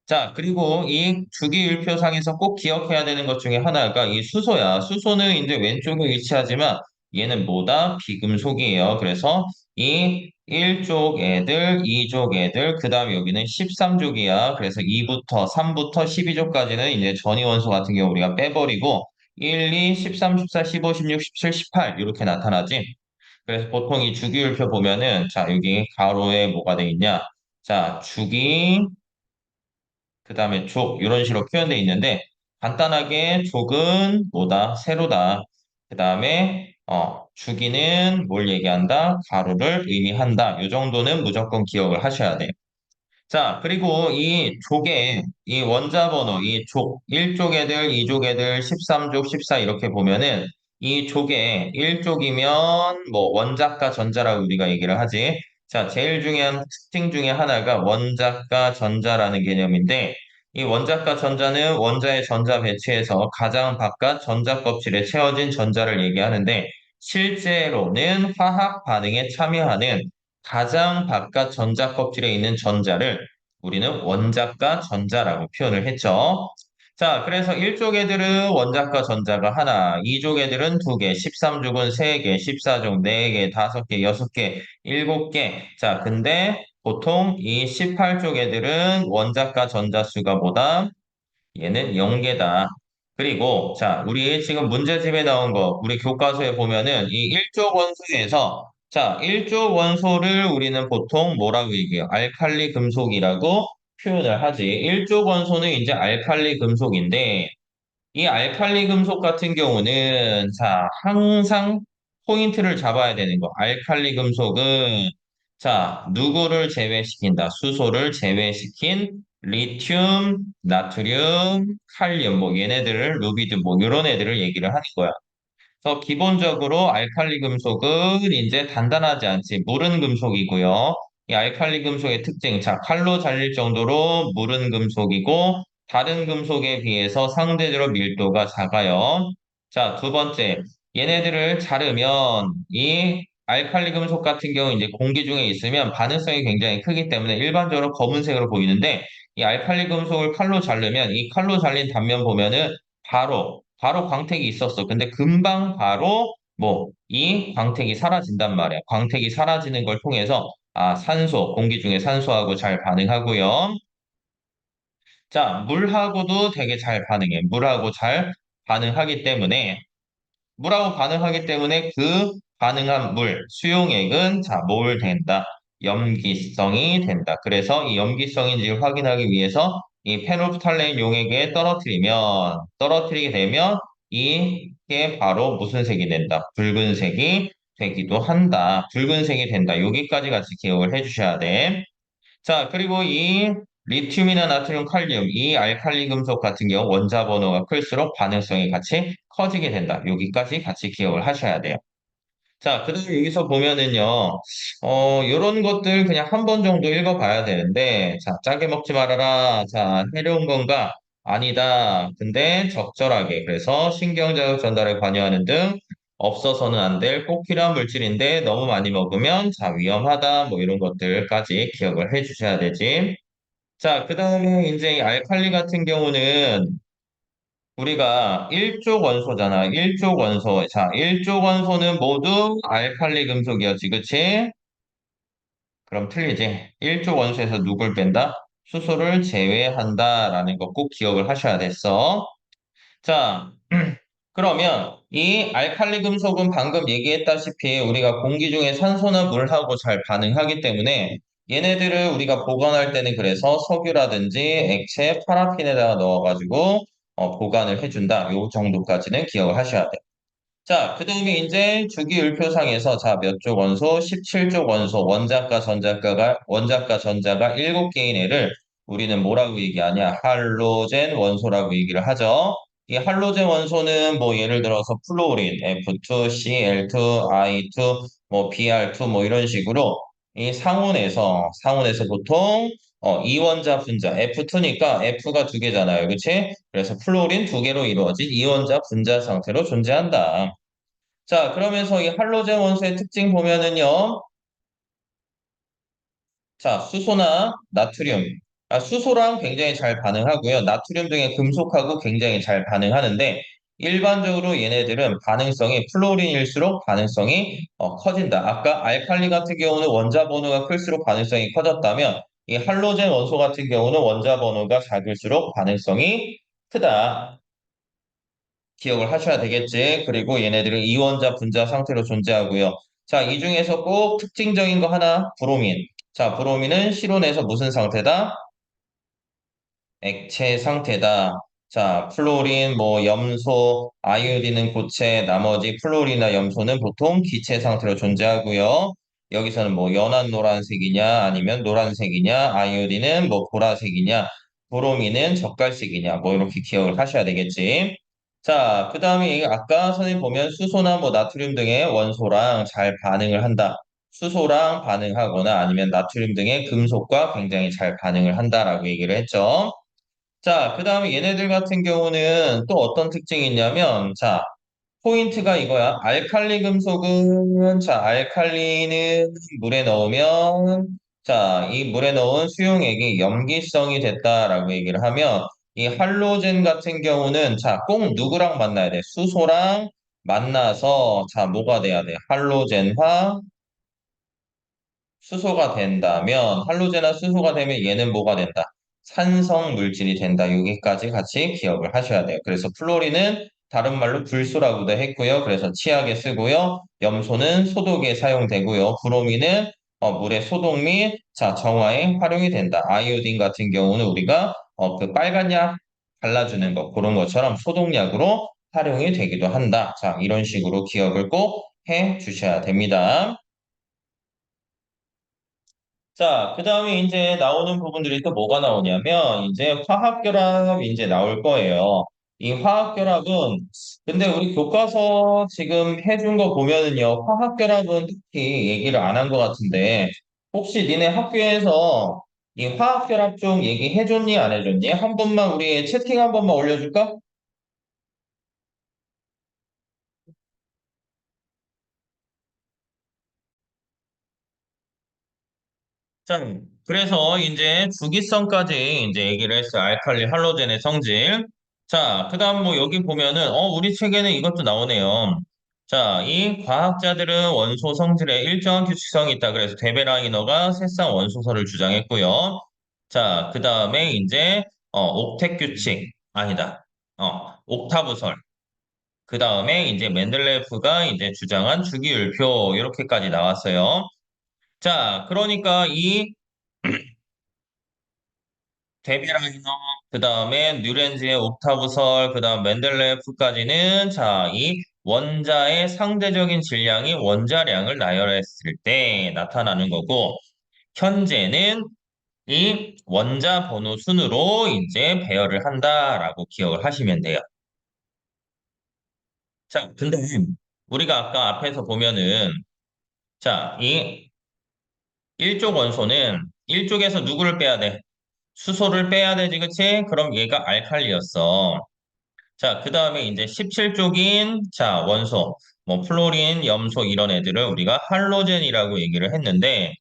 자, 그리고 이 주기율표상에서 꼭 기억해야 되는 것 중에 하나가 이 수소야. 수소는 이제 왼쪽에 위치하지만 얘는 뭐다? 비금속이에요. 그래서 이 1족 애들, 2족 애들, 그 다음에 여기는 13족이야. 그래서 2부터 3부터 12족까지는 이제 전이원소 같은 경우 우리가 빼버리고 1, 2, 13, 14, 15, 16, 17, 18 이렇게 나타나지. 그래서 보통 이 주기율표 보면은 자, 여기 가로에 뭐가 돼 있냐? 자, 주기 그 다음에 족 이런 식으로 표현되어 있는데 간단하게 족은 뭐다? 세로다. 그 다음에 주기는 뭘 얘기한다? 가로를 의미한다. 이 정도는 무조건 기억을 하셔야 돼. 자, 그리고 이 족의 이 원자 번호, 이 족, 1족 애들, 2족 애들, 13족, 14 이렇게 보면은 이 족의 1족이면 뭐 원자과 전자라고 우리가 얘기를 하지. 자, 제일 중요한 특징 중에 하나가 원자과 전자라는 개념인데 이 원자과 전자는 원자의 전자 배치에서 가장 바깥 전자 껍질에 채워진 전자를 얘기하는데 실제로는 화학 반응에 참여하는 가장 바깥 전자 껍질에 있는 전자를 우리는 원자과 전자라고 표현을 했죠. 자, 그래서 1족 애들은 원자과 전자가 하나, 2족 애들은 두 개, 13족은 세 개, 14족 네 개, 다섯 개, 여섯 개, 일곱 개. 자, 근데 보통 이 18족 애들은 원자과 전자 수가 보다 얘는 0개다. 그리고 자, 우리 지금 문제집에 나온 거 우리 교과서에 보면은 이 1족 원소에서 자, 1족 원소를 우리는 보통 뭐라고 얘기해요? 알칼리 금속이라고 표현을 하지. 1족 원소는 이제 알칼리 금속인데 이 알칼리 금속 같은 경우는 자, 항상 포인트를 잡아야 되는 거. 알칼리 금속은 자, 누구를 제외시킨다? 수소를 제외시킨 리튬, 나트륨, 칼륨 뭐 얘네들을 루비드 뭐 이런 애들을 얘기를 하는 거야. 그래서 기본적으로 알칼리 금속은 이제 단단하지 않지. 무른 금속이고요. 이 알칼리 금속의 특징, 자, 칼로 잘릴 정도로 무른 금속이고, 다른 금속에 비해서 상대적으로 밀도가 작아요. 자, 두 번째, 얘네들을 자르면 이 알칼리 금속 같은 경우 이제 공기 중에 있으면 반응성이 굉장히 크기 때문에 일반적으로 검은색으로 보이는데, 이 알칼리 금속을 칼로 자르면 이 칼로 잘린 단면 보면은 바로 광택이 있었어. 근데 금방 바로 뭐 이 광택이 사라진단 말이야. 광택이 사라지는 걸 통해서 산소, 공기 중에 산소하고 잘 반응하고요. 자, 물하고도 되게 잘 반응해. 물하고 잘 반응하기 때문에 물하고 반응하기 때문에 그 반응한 물, 수용액은 자, 뭘 된다? 염기성이 된다. 그래서 이 염기성인지를 확인하기 위해서 이 페놀프탈레인 용액에 떨어뜨리게 되면 이게 바로 무슨 색이 된다? 붉은색이 되기도 한다. 붉은색이 된다. 여기까지 같이 기억을 해주셔야 돼. 자, 그리고 이 리튬이나 나트륨, 칼륨, 이 알칼리 금속 같은 경우 원자 번호가 클수록 반응성이 같이 커지게 된다. 여기까지 같이 기억을 하셔야 돼요. 자, 그다음에 여기서 보면은요, 요런 것들 그냥 한 번 정도 읽어봐야 되는데, 자, 짜게 먹지 말아라. 자, 해로운 건가? 아니다. 근데 적절하게. 그래서 신경자극 전달에 관여하는 등 없어서는 안 될 꼭 필요한 물질인데 너무 많이 먹으면 자, 위험하다. 뭐 이런 것들까지 기억을 해 주셔야 되지. 자, 그다음에 이제 이 알칼리 같은 경우는 우리가 일족 원소잖아. 일족 원소. 자, 일족 원소는 모두 알칼리 금속이었지. 그치? 그럼 틀리지. 일족 원소에서 누굴 뺀다? 수소를 제외한다라는 거 꼭 기억을 하셔야 됐어. 자, 그러면 이 알칼리 금속은 방금 얘기했다시피 우리가 공기 중에 산소나 물하고 잘 반응하기 때문에 얘네들을 우리가 보관할 때는 그래서 석유라든지 액체 파라핀에다가 넣어가지고 보관을 해준다. 요 정도까지는 기억을 하셔야 돼. 자, 그 다음에 이제 주기율표상에서 자, 몇 쪽 원소? 17쪽 원소, 원자과 전자가 7개인 애를 우리는 뭐라고 얘기하냐? 할로젠 원소라고 얘기를 하죠. 이 할로젠 원소는 뭐 예를 들어서 플로린, F2, Cl2, I2, 뭐 Br2 뭐 이런 식으로 이 상온에서 보통 이원자 분자 F2니까 F가 두 개잖아요. 그치? 그래서 플로린 두 개로 이루어진 이원자 분자 상태로 존재한다. 자, 그러면서 이 할로젠 원소의 특징 보면은요. 자, 수소나 나트륨. 수소랑 굉장히 잘 반응하고요. 나트륨 등의 금속하고 굉장히 잘 반응하는데 일반적으로 얘네들은 반응성이 플로린일수록 반응성이 커진다. 아까 알칼리 같은 경우는 원자 번호가 클수록 반응성이 커졌다면 이 할로젠 원소 같은 경우는 원자 번호가 작을수록 반응성이 크다. 기억을 하셔야 되겠지. 그리고 얘네들은 이원자 분자 상태로 존재하고요. 자, 이 중에서 꼭 특징적인 거 하나, 브로민. 자, 브로민은 실온에서 무슨 상태다? 액체 상태다. 자, 플로린, 뭐 염소, 아이오딘은 고체, 나머지 플로린이나 염소는 보통 기체 상태로 존재하고요. 여기서는 뭐 연한 노란색이냐, 아니면 노란색이냐, 아이오딘은 뭐 보라색이냐, 브로민은 젓갈색이냐, 뭐 이렇게 기억을 하셔야 되겠지. 자, 그 다음에 아까 선생님 보면 수소나 뭐 나트륨 등의 원소랑 잘 반응을 한다. 수소랑 반응하거나 아니면 나트륨 등의 금속과 굉장히 잘 반응을 한다라고 얘기를 했죠. 자, 그 다음에 얘네들 같은 경우는 또 어떤 특징이 있냐면, 자, 포인트가 이거야. 알칼리 금속은, 자, 알칼리는 물에 넣으면, 자, 이 물에 넣은 수용액이 염기성이 됐다라고 얘기를 하면, 이 할로젠 같은 경우는, 자, 꼭 누구랑 만나야 돼? 수소랑 만나서, 자, 뭐가 돼야 돼? 할로젠화, 수소가 된다면 할로제나 수소가 되면 얘는 뭐가 된다? 산성 물질이 된다. 여기까지 같이 기억을 하셔야 돼요. 그래서 플로린은 다른 말로 불소라고도 했고요. 그래서 치약에 쓰고요. 염소는 소독에 사용되고요. 브로민은 물의 소독 및 자, 정화에 활용이 된다. 아이오딘 같은 경우는 우리가 그 빨간 약 발라주는 거 그런 것처럼 소독약으로 활용이 되기도 한다. 자, 이런 식으로 기억을 꼭 해 주셔야 됩니다. 자, 그 다음에 이제 나오는 부분들이 또 뭐가 나오냐면, 이제 화학결합 이제 나올 거예요. 이 화학결합은, 근데 우리 교과서 지금 해준 거 보면은요, 화학결합은 특히 얘기를 안 한 것 같은데, 혹시 니네 학교에서 이 화학결합 좀 얘기해줬니, 안 해줬니? 한 번만 우리 채팅 한 번만 올려줄까? 자, 그래서 이제 주기성까지 이제 얘기를 했어요. 알칼리 할로젠의 성질. 자, 그다음 뭐 여기 보면은 우리 책에는 이것도 나오네요. 자, 이 과학자들은 원소 성질에 일정한 규칙성이 있다. 그래서 데베라이너가 새쌍 원소설을 주장했고요. 자, 그다음에 이제 옥텟 규칙 아니다. 옥타브설. 그다음에 이제 맨델레프가 이제 주장한 주기율표 이렇게까지 나왔어요. 자, 그러니까 이 데비라이너, 그 다음에 뉴렌즈의 옥타브설, 그 다음 맨델레프까지는 자, 이 원자의 상대적인 질량이 원자량을 나열했을 때 나타나는 거고, 현재는 이 원자 번호 순으로 이제 배열을 한다라고 기억을 하시면 돼요. 자, 근데 우리가 아까 앞에서 보면은 자, 이 일족 원소는 일족에서 누구를 빼야 돼? 수소를 빼야 되지, 그치? 그럼 얘가 알칼리였어. 자, 그 다음에 이제 17쪽인 자, 원소, 뭐 플로린, 염소 이런 애들을 우리가 할로젠이라고 얘기를 했는데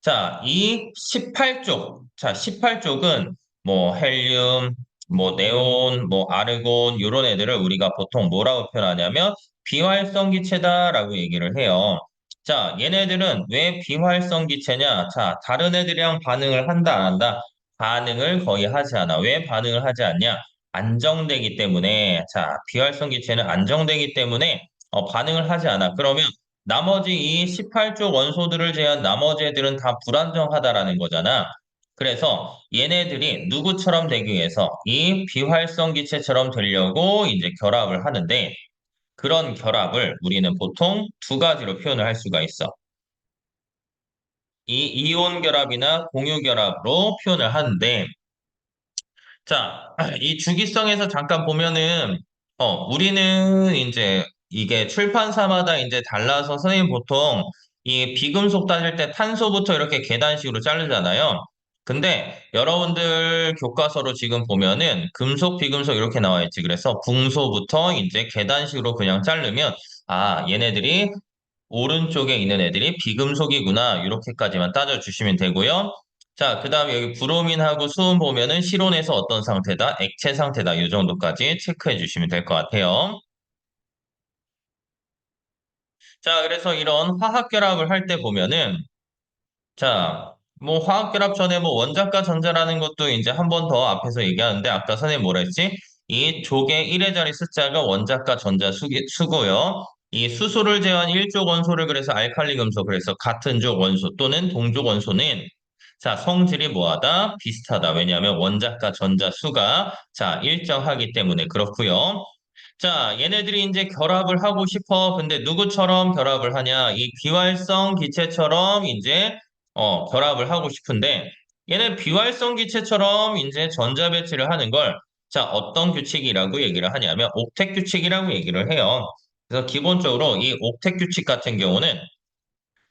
자, 이 18쪽. 자, 18쪽은 뭐 헬륨, 뭐 네온, 뭐 아르곤 이런 애들을 우리가 보통 뭐라고 표현하냐면 비활성 기체다라고 얘기를 해요. 자, 얘네들은 왜 비활성 기체냐? 자, 다른 애들이랑 반응을 한다, 안 한다? 반응을 거의 하지 않아. 왜 반응을 하지 않냐? 안정되기 때문에. 자, 비활성 기체는 안정되기 때문에 반응을 하지 않아. 그러면 나머지 이 18쪽 원소들을 제한 나머지 애들은 다 불안정하다라는 거잖아. 그래서 얘네들이 누구처럼 되기 위해서 이 비활성 기체처럼 되려고 이제 결합을 하는데 그런 결합을 우리는 보통 두 가지로 표현을 할 수가 있어. 이 이온 결합이나 공유 결합으로 표현을 하는데 자, 이 주기성에서 잠깐 보면은, 우리는 이제 이게 출판사마다 이제 달라서 선생님 보통 이 비금속 따질 때 탄소부터 이렇게 계단식으로 자르잖아요. 근데 여러분들 교과서로 지금 보면은 금속, 비금속 이렇게 나와 있지. 그래서 붕소부터 이제 계단식으로 그냥 자르면, 아, 얘네들이 오른쪽에 있는 애들이 비금속이구나. 이렇게까지만 따져주시면 되고요. 자, 그 다음에 여기 브로민하고 수은 보면은 실온에서 어떤 상태다? 액체 상태다. 이 정도까지 체크해 주시면 될 것 같아요. 자, 그래서 이런 화학 결합을 할 때 보면은 자, 뭐 화학결합 전에 뭐 원자과 전자라는 것도 이제 한 번 더 앞에서 얘기하는데 아까 선생님 뭐라 했지? 이 족의 1의 자리 숫자가 원자과 전자 수고요. 이 수소를 제한 1족 원소를 그래서 알칼리 금속 그래서 같은 족 원소 또는 동족 원소는 자, 성질이 뭐하다? 비슷하다. 왜냐하면 원자과 전자 수가 자, 일정하기 때문에 그렇고요. 자, 얘네들이 이제 결합을 하고 싶어. 근데 누구처럼 결합을 하냐? 이 비활성 기체처럼 이제 결합을 하고 싶은데 얘네 비활성 기체처럼 이제 전자 배치를 하는 걸 자, 어떤 규칙이라고 얘기를 하냐면 옥텟 규칙이라고 얘기를 해요. 그래서 기본적으로 이 옥텟 규칙 같은 경우는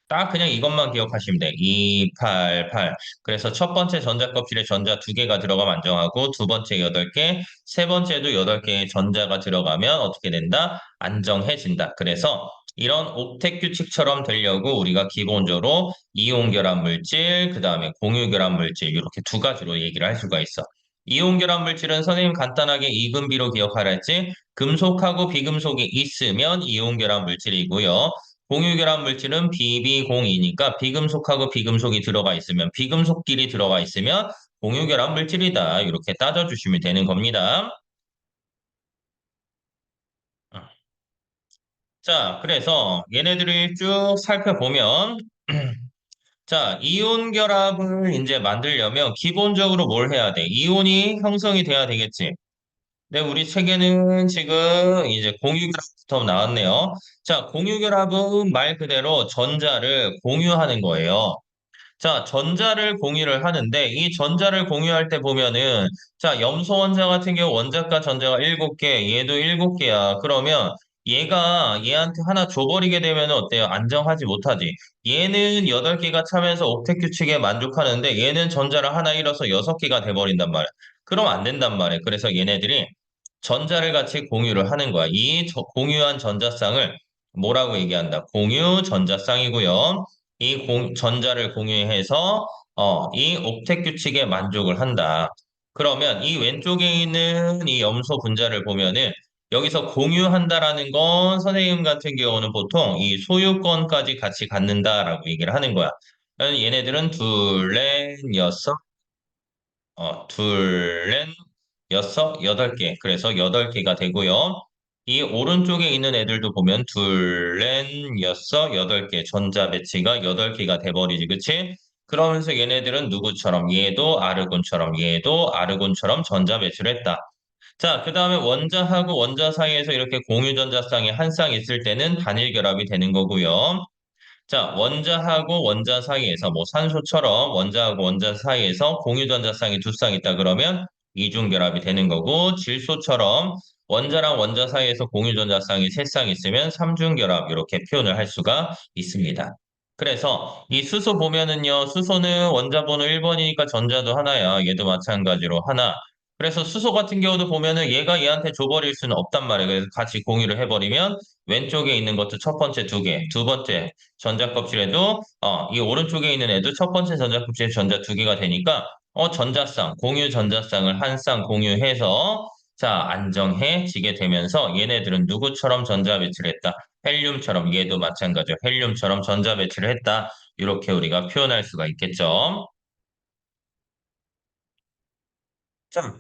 딱 그냥 이것만 기억하시면 돼. 2, 8, 8. 그래서 첫 번째 전자 껍질에 전자 두 개가 들어가면 안정하고 두 번째 8개, 세 번째도 8개의 전자가 들어가면 어떻게 된다? 안정해진다. 그래서 이런 옥텟 규칙처럼 되려고 우리가 기본적으로 이온 결합 물질, 그 다음에 공유 결합 물질 이렇게 두 가지로 얘기를 할 수가 있어. 이온 결합 물질은 선생님 간단하게 이금비로 기억하라 했지? 금속하고 비금속이 있으면 이온 결합 물질이고요. 공유결합 물질은 BB02니까 비금속하고 비금속이 들어가 있으면 비금속끼리 들어가 있으면 공유결합 물질이다. 이렇게 따져주시면 되는 겁니다. 자, 그래서 얘네들을 쭉 살펴보면 자, 이온 결합을 이제 만들려면 기본적으로 뭘 해야 돼? 이온이 형성이 돼야 되겠지. 네, 우리 책에는 지금 이제 공유결합부터 나왔네요. 자, 공유결합은 말 그대로 전자를 공유하는 거예요. 자, 전자를 공유를 하는데 이 전자를 공유할 때 보면은 자, 염소 원자 같은 경우 원자과 전자가 7개, 얘도 7개야. 그러면 얘가 얘한테 하나 줘버리게 되면 어때요? 안정하지 못하지. 얘는 8개가 차면서 옥텟 규칙에 만족하는데 얘는 전자를 하나 잃어서 6개가 돼버린단 말이야. 그럼 안 된단 말이야. 그래서 얘네들이 전자를 같이 공유를 하는 거야. 이 공유한 전자쌍을 뭐라고 얘기한다? 공유 전자쌍이고요. 전자를 공유해서 이 옥텟 규칙에 만족을 한다. 그러면 이 왼쪽에 있는 이 염소 분자를 보면은 여기서 공유한다라는 건 선생님 같은 경우는 보통 이 소유권까지 같이 갖는다라고 얘기를 하는 거야. 그래서 얘네들은 둘, 넷, 여섯, 둘, 넷, 여섯, 8개. 그래서 8개가 되고요. 이 오른쪽에 있는 애들도 보면 둘, 넷, 여섯, 8개. 전자 배치가 8개가 돼버리지. 그치? 그러면서 얘네들은 누구처럼? 얘도 아르곤처럼, 얘도 아르곤처럼 전자 배치를 했다. 자, 그 다음에 원자하고 원자 사이에서 이렇게 공유전자쌍이 한 쌍 있을 때는 단일 결합이 되는 거고요. 자, 원자하고 원자 사이에서 뭐 산소처럼 원자하고 원자 사이에서 공유전자쌍이 두 쌍 있다 그러면 이중결합이 되는 거고 질소처럼 원자랑 원자 사이에서 공유전자쌍이 세 쌍 있으면 삼중결합 이렇게 표현을 할 수가 있습니다. 그래서 이 수소 보면은요. 수소는 원자 번호 1번이니까 전자도 하나야. 얘도 마찬가지로 하나. 그래서 수소 같은 경우도 보면은 얘가 얘한테 줘버릴 수는 없단 말이에요. 그래서 같이 공유를 해버리면 왼쪽에 있는 것도 첫 번째 두 개, 두 번째 전자 껍질에도 이 오른쪽에 있는 애도 첫 번째 전자 껍질에 전자 두 개가 되니까 전자쌍, 공유 전자쌍을 한 쌍 공유해서 자, 안정해지게 되면서 얘네들은 누구처럼 전자 배치를 했다. 헬륨처럼 얘도 마찬가지로 헬륨처럼 전자 배치를 했다. 이렇게 우리가 표현할 수가 있겠죠. 자,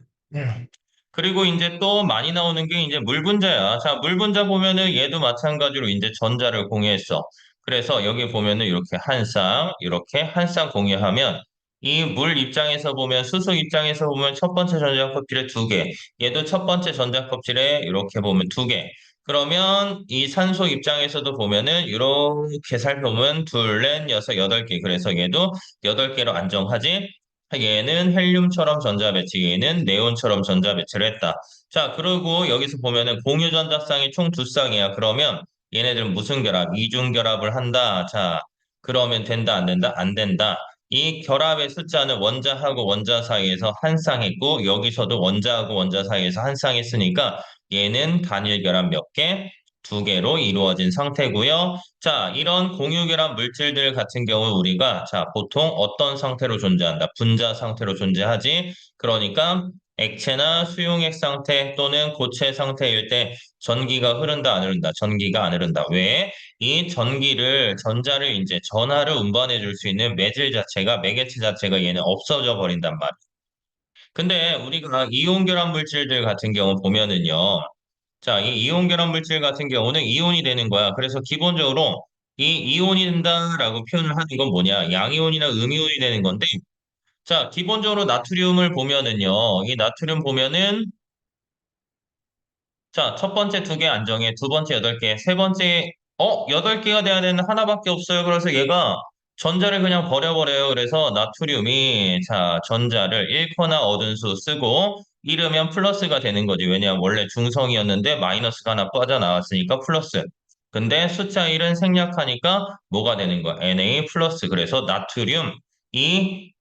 그리고 이제 또 많이 나오는 게 이제 물 분자야. 자, 물 분자 보면은 얘도 마찬가지로 이제 전자를 공유했어. 그래서 여기 보면은 이렇게 한 쌍, 이렇게 한 쌍 공유하면 이 물 입장에서 보면 수소 입장에서 보면 첫 번째 전자 껍질에 두 개, 얘도 첫 번째 전자 껍질에 이렇게 보면 두 개. 그러면 이 산소 입장에서도 보면은 이렇게 살펴보면 둘, 넷, 여섯, 여덟 개. 그래서 얘도 여덟 개로 안정하지. 얘는 헬륨처럼 전자 배치, 얘는 네온처럼 전자 배치를 했다. 자, 그리고 여기서 보면은 공유 전자쌍이 총 두 쌍이야. 그러면 얘네들은 무슨 결합? 이중 결합을 한다. 자, 그러면 된다, 안 된다? 안 된다. 이 결합의 숫자는 원자하고 원자 사이에서 한 쌍했고, 여기서도 원자하고 원자 사이에서 한 쌍했으니까 얘는 단일 결합 몇 개? 두 개로 이루어진 상태고요. 자, 이런 공유결합 물질들 같은 경우 우리가 자, 보통 어떤 상태로 존재한다? 분자 상태로 존재하지. 그러니까 액체나 수용액 상태 또는 고체 상태일 때 전기가 흐른다, 안 흐른다? 전기가 안 흐른다. 왜? 이 전기를, 전자를 이제 전하를 운반해 줄 수 있는 매질 자체가, 매개체 자체가 얘는 없어져 버린단 말이야. 근데 우리가 이온 결합 물질들 같은 경우 보면은요. 자, 이 이온 결합 물질 같은 경우는 이온이 되는 거야. 그래서 기본적으로 이 이온이 된다라고 표현을 하는 건 뭐냐? 양이온이나 음이온이 되는 건데, 자, 기본적으로 나트륨을 보면은요, 이 나트륨 보면은, 자, 첫 번째 두 개 안정해, 두 번째 여덟 개, 세 번째, 여덟 개가 돼야 되는 하나밖에 없어요. 그래서 얘가 전자를 그냥 버려버려요. 그래서 나트륨이, 자, 전자를 잃거나 얻은 수 쓰고, 잃으면 플러스가 되는 거지. 왜냐하면 원래 중성이었는데 마이너스가 하나 빠져나왔으니까 플러스. 근데 숫자 1은 생략하니까 뭐가 되는 거야? Na 플러스. 그래서 나트륨, 이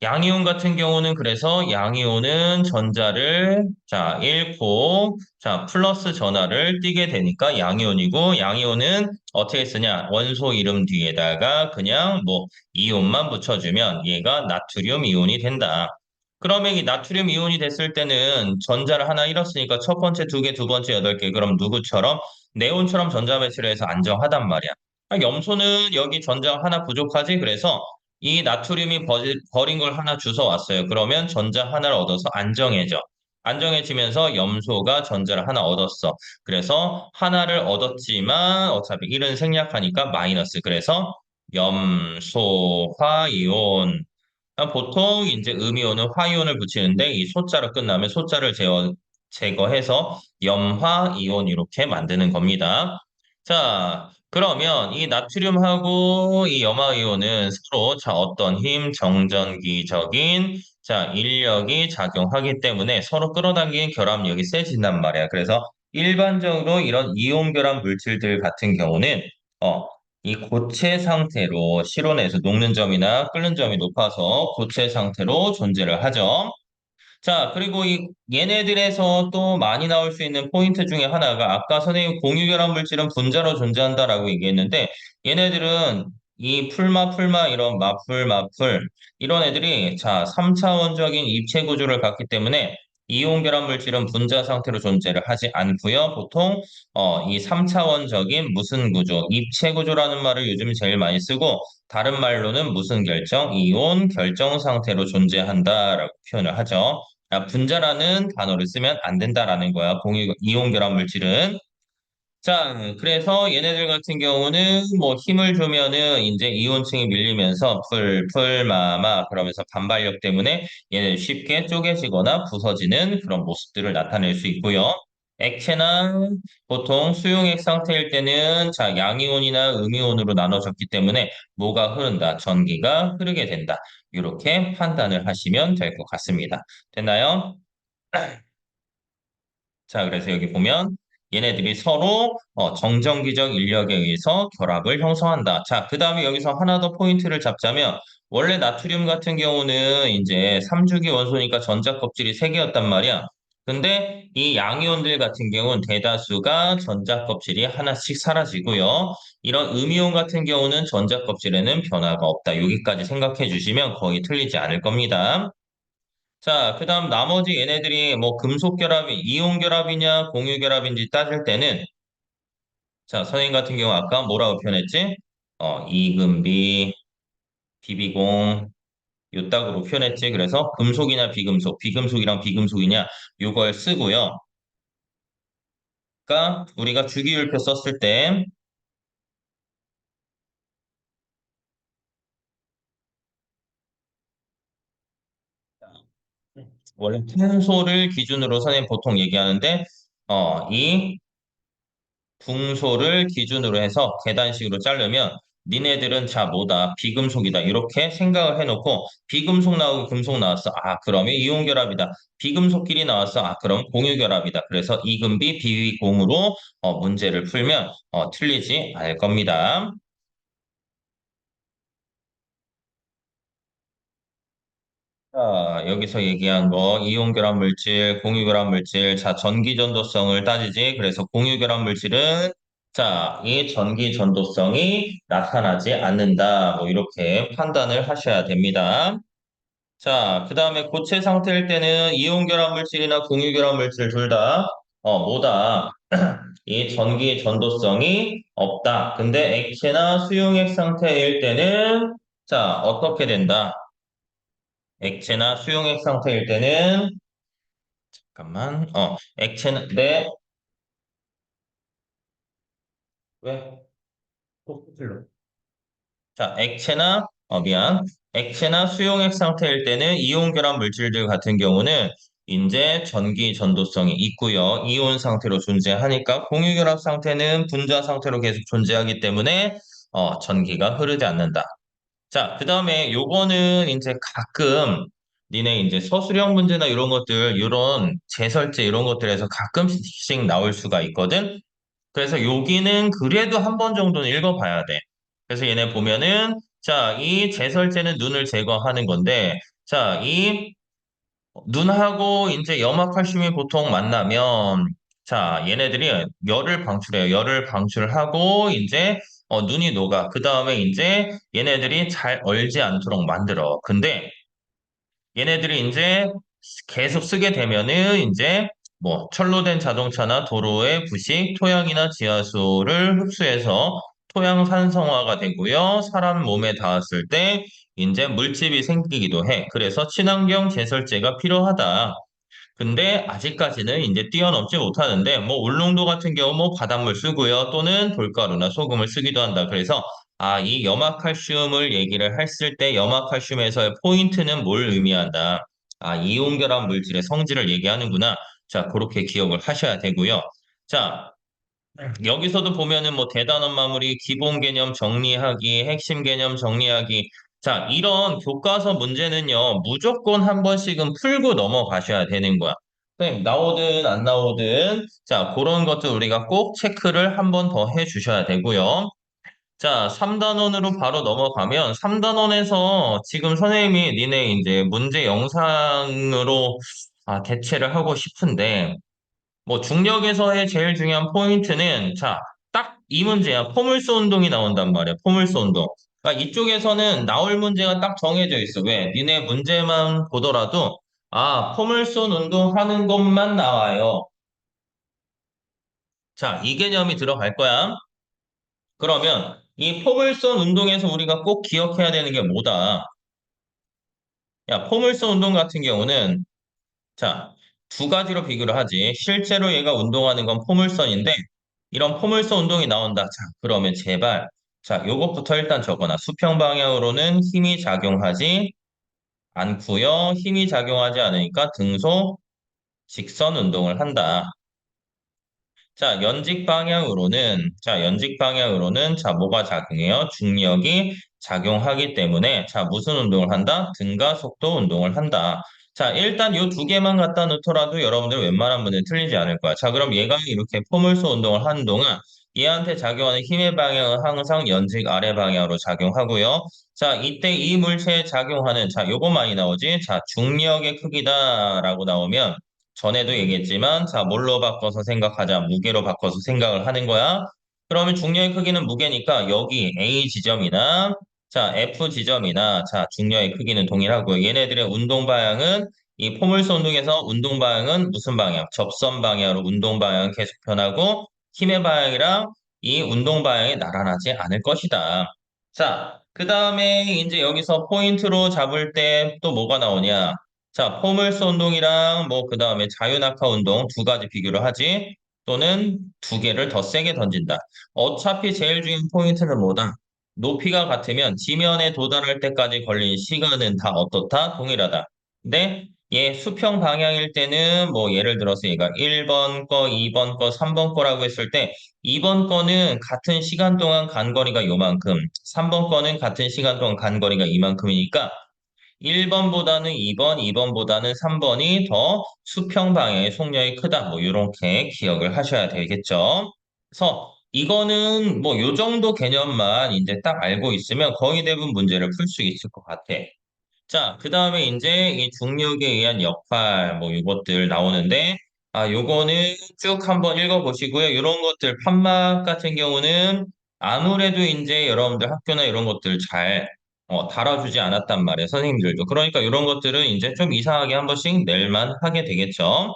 양이온 같은 경우는 그래서 양이온은 전자를 자 잃고 자 플러스 전하를 띠게 되니까 양이온이고 양이온은 어떻게 쓰냐 원소 이름 뒤에다가 그냥 뭐 이온만 붙여주면 얘가 나트륨 이온이 된다. 그러면 이 나트륨 이온이 됐을 때는 전자를 하나 잃었으니까 첫 번째 두 개, 두 번째 여덟 개 그럼 누구처럼 네온처럼 전자 배치를 해서 안정하단 말이야. 염소는 여기 전자 하나 부족하지 그래서 이 나트륨이 버린 걸 하나 주워 왔어요. 그러면 전자 하나를 얻어서 안정해져. 안정해지면서 염소가 전자를 하나 얻었어. 그래서 하나를 얻었지만 어차피 1은 생략하니까 마이너스. 그래서 염소화이온. 보통 이제 음이온은 화이온을 붙이는데 이 소자로 끝나면 소자를 제거해서 염화이온 이렇게 만드는 겁니다. 자, 그러면 이 나트륨하고 이 염화이온은 서로 자 어떤 힘, 정전기적인 자 인력이 작용하기 때문에 서로 끌어당기는 결합력이 세진단 말이야. 그래서 일반적으로 이런 이온 결합 물질들 같은 경우는 이 고체 상태로 실온에서 녹는 점이나 끓는 점이 높아서 고체 상태로 존재를 하죠. 자, 그리고 이 얘네들에서 또 많이 나올 수 있는 포인트 중에 하나가 아까 선생님 공유결합 물질은 분자로 존재한다라고 얘기했는데 얘네들은 이 풀마 이런 마풀 이런 애들이 자 3차원적인 입체 구조를 갖기 때문에 이온 결합 물질은 분자 상태로 존재를 하지 않고요. 보통 이 3차원적인 무슨 구조, 입체 구조라는 말을 요즘 제일 많이 쓰고 다른 말로는 무슨 결정, 이온 결정 상태로 존재한다라고 표현을 하죠. 분자라는 단어를 쓰면 안 된다라는 거야. 이온 결합 물질은. 자, 그래서 얘네들 같은 경우는 뭐 힘을 주면은 이제 이온층이 밀리면서 마마 그러면서 반발력 때문에 얘네 쉽게 쪼개지거나 부서지는 그런 모습들을 나타낼 수 있고요. 액체나 보통 수용액 상태일 때는 자, 양이온이나 음이온으로 나눠졌기 때문에 뭐가 흐른다? 전기가 흐르게 된다. 이렇게 판단을 하시면 될 것 같습니다. 됐나요? 자, 그래서 여기 보면 얘네들이 서로 정전기적 인력에 의해서 결합을 형성한다. 자, 그 다음에 여기서 하나 더 포인트를 잡자면 원래 나트륨 같은 경우는 이제 3주기 원소니까 전자 껍질이 3개였단 말이야. 근데 이 양이온들 같은 경우는 대다수가 전자 껍질이 하나씩 사라지고요. 이런 음이온 같은 경우는 전자 껍질에는 변화가 없다. 여기까지 생각해 주시면 거의 틀리지 않을 겁니다. 자, 그 다음 나머지 얘네들이 뭐 금속 결합이, 이온 결합이냐, 공유 결합인지 따질 때는, 자, 선생님 같은 경우 아까 뭐라고 표현했지? 이금비, 비비공, 요 딱으로 표현했지. 그래서 금속이냐, 비금속, 비금속이랑 비금속이냐, 요걸 쓰고요. 그러니까 우리가 주기율표 썼을 때, 원래 탄소를 기준으로 선생님 보통 얘기하는데, 이 붕소를 기준으로 해서 계단식으로 자르면 니네들은 자 뭐다 비금속이다 이렇게 생각을 해놓고 비금속 나오고 금속 나왔어 아 그러면 이온결합이다 비금속끼리 나왔어 아 그럼 공유결합이다 그래서 이금비 비위공으로 문제를 풀면 틀리지 않을 겁니다. 자, 여기서 얘기한 거, 이온결합 물질, 공유결합 물질, 자, 전기전도성을 따지지. 그래서 공유결합 물질은, 자, 이 전기전도성이 나타나지 않는다. 뭐, 이렇게 판단을 하셔야 됩니다. 자, 그 다음에 고체 상태일 때는 이온결합 물질이나 공유결합 물질 둘 다, 뭐다. 이 전기전도성이 없다. 근데 액체나 수용액 상태일 때는, 자, 어떻게 된다? 액체나 수용액 상태일 때는 잠깐만 액체는 네 왜? 토크필로. 자 액체나 미안 액체나 수용액 상태일 때는 이온 결합 물질들 같은 경우는 이제 전기 전도성이 있고요. 이온 상태로 존재하니까 공유 결합 상태는 분자 상태로 계속 존재하기 때문에 전기가 흐르지 않는다. 자, 그 다음에 요거는 이제 가끔 니네 이제 서술형 문제나 이런 것들, 이런 재설제 이런 것들에서 가끔씩 나올 수가 있거든. 그래서 여기는 그래도 한 번 정도는 읽어봐야 돼. 그래서 얘네 보면은 자, 이 재설제는 눈을 제거하는 건데 자, 이 눈하고 이제 염화칼슘이 보통 만나면 자 얘네들이 열을 방출해요. 열을 방출하고 이제 눈이 녹아. 그 다음에 이제 얘네들이 잘 얼지 않도록 만들어. 근데 얘네들이 이제 계속 쓰게 되면은 이제 뭐 철로 된 자동차나 도로의 부식, 토양이나 지하수를 흡수해서 토양 산성화가 되고요. 사람 몸에 닿았을 때 이제 물집이 생기기도 해. 그래서 친환경 제설제가 필요하다. 근데 아직까지는 이제 뛰어넘지 못하는데 뭐 울릉도 같은 경우 뭐 바닷물 쓰고요. 또는 돌가루나 소금을 쓰기도 한다. 그래서 이 염화칼슘을 얘기를 했을 때 염화칼슘에서의 포인트는 뭘 의미한다. 이온결합 물질의 성질을 얘기하는구나. 자, 그렇게 기억을 하셔야 되고요. 자, 여기서도 보면은 뭐 대단원 마무리, 기본 개념 정리하기, 핵심 개념 정리하기. 자, 이런 교과서 문제는요, 무조건 한 번씩은 풀고 넘어가셔야 되는 거야. 선생님, 나오든 안 나오든, 자, 그런 것들 우리가 꼭 체크를 한 번 더 해주셔야 되고요. 자, 3단원으로 바로 넘어가면, 3단원에서 지금 선생님이 니네 이제 문제 영상으로 대체를 하고 싶은데, 뭐 중력에서의 제일 중요한 포인트는 자, 딱 이 문제야. 포물소 운동이 나온단 말이야. 포물소 운동. 그러니까 이쪽에서는 나올 문제가 딱 정해져 있어. 왜? 니네 문제만 보더라도 포물선 운동하는 것만 나와요. 자, 이 개념이 들어갈 거야. 그러면 이 포물선 운동에서 우리가 꼭 기억해야 되는 게 뭐다? 야, 포물선 운동 같은 경우는 자, 두 가지로 비교를 하지. 실제로 얘가 운동하는 건 포물선인데, 이런 포물선 운동이 나온다. 자, 그러면 제발, 자, 요것부터 일단 적어놔. 수평 방향으로는 힘이 작용하지 않고요. 힘이 작용하지 않으니까 등속 직선 운동을 한다. 연직 방향으로는, 뭐가 작용해요? 중력이 작용하기 때문에, 무슨 운동을 한다? 등가 속도 운동을 한다. 일단 요 두 개만 갖다 놓더라도 여러분들 웬만한 문제 틀리지 않을 거야. 그럼 얘가 이렇게 포물선 운동을 하는 동안 얘한테 작용하는 힘의 방향은 항상 연직 아래 방향으로 작용하고요. 이때 이 물체에 작용하는, 요거 많이 나오지? 중력의 크기다라고 나오면, 전에도 얘기했지만, 뭘로 바꿔서 생각하자. 무게로 바꿔서 생각을 하는 거야. 그러면 중력의 크기는 무게니까 여기 A 지점이나 F 지점이나 중력의 크기는 동일하고요. 얘네들의 운동 방향은 이 포물선 운동에서 운동 방향은 무슨 방향? 접선 방향으로 운동 방향은 계속 변하고 힘의 방향이랑 이 운동 방향이 나란하지 않을 것이다. 그 다음에 이제 여기서 포인트로 잡을 때 또 뭐가 나오냐? 포물선 운동이랑 뭐 그 다음에 자유낙하 운동 두 가지 비교를 하지. 또는 두 개를 더 세게 던진다. 어차피 제일 중요한 포인트는 뭐다? 높이가 같으면 지면에 도달할 때까지 걸린 시간은 다 어떻다? 동일하다. 근데 얘 수평 방향일 때는 뭐 예를 들어서 얘가 1번 거, 2번 거, 3번 거라고 했을 때 2번 거는 같은 시간 동안 간 거리가 요만큼, 3번 거는 같은 시간 동안 간 거리가 이만큼이니까 1번보다는 2번, 2번보다는 3번이 더 수평 방향의 속력이 크다. 뭐 이렇게 기억을 하셔야 되겠죠. 그래서 이거는 뭐 요 정도 개념만 이제 딱 알고 있으면 거의 대부분 문제를 풀 수 있을 것 같아. 그 다음에 이제 이 중력에 의한 역할, 뭐 이것들 나오는데, 요거는 쭉 한번 읽어보시고요. 이런 것들, 판막 같은 경우는 아무래도 이제 여러분들 학교나 이런 것들 잘 다뤄주지 않았단 말이에요. 선생님들도. 그러니까 이런 것들은 이제 좀 이상하게 한 번씩 낼만 하게 되겠죠.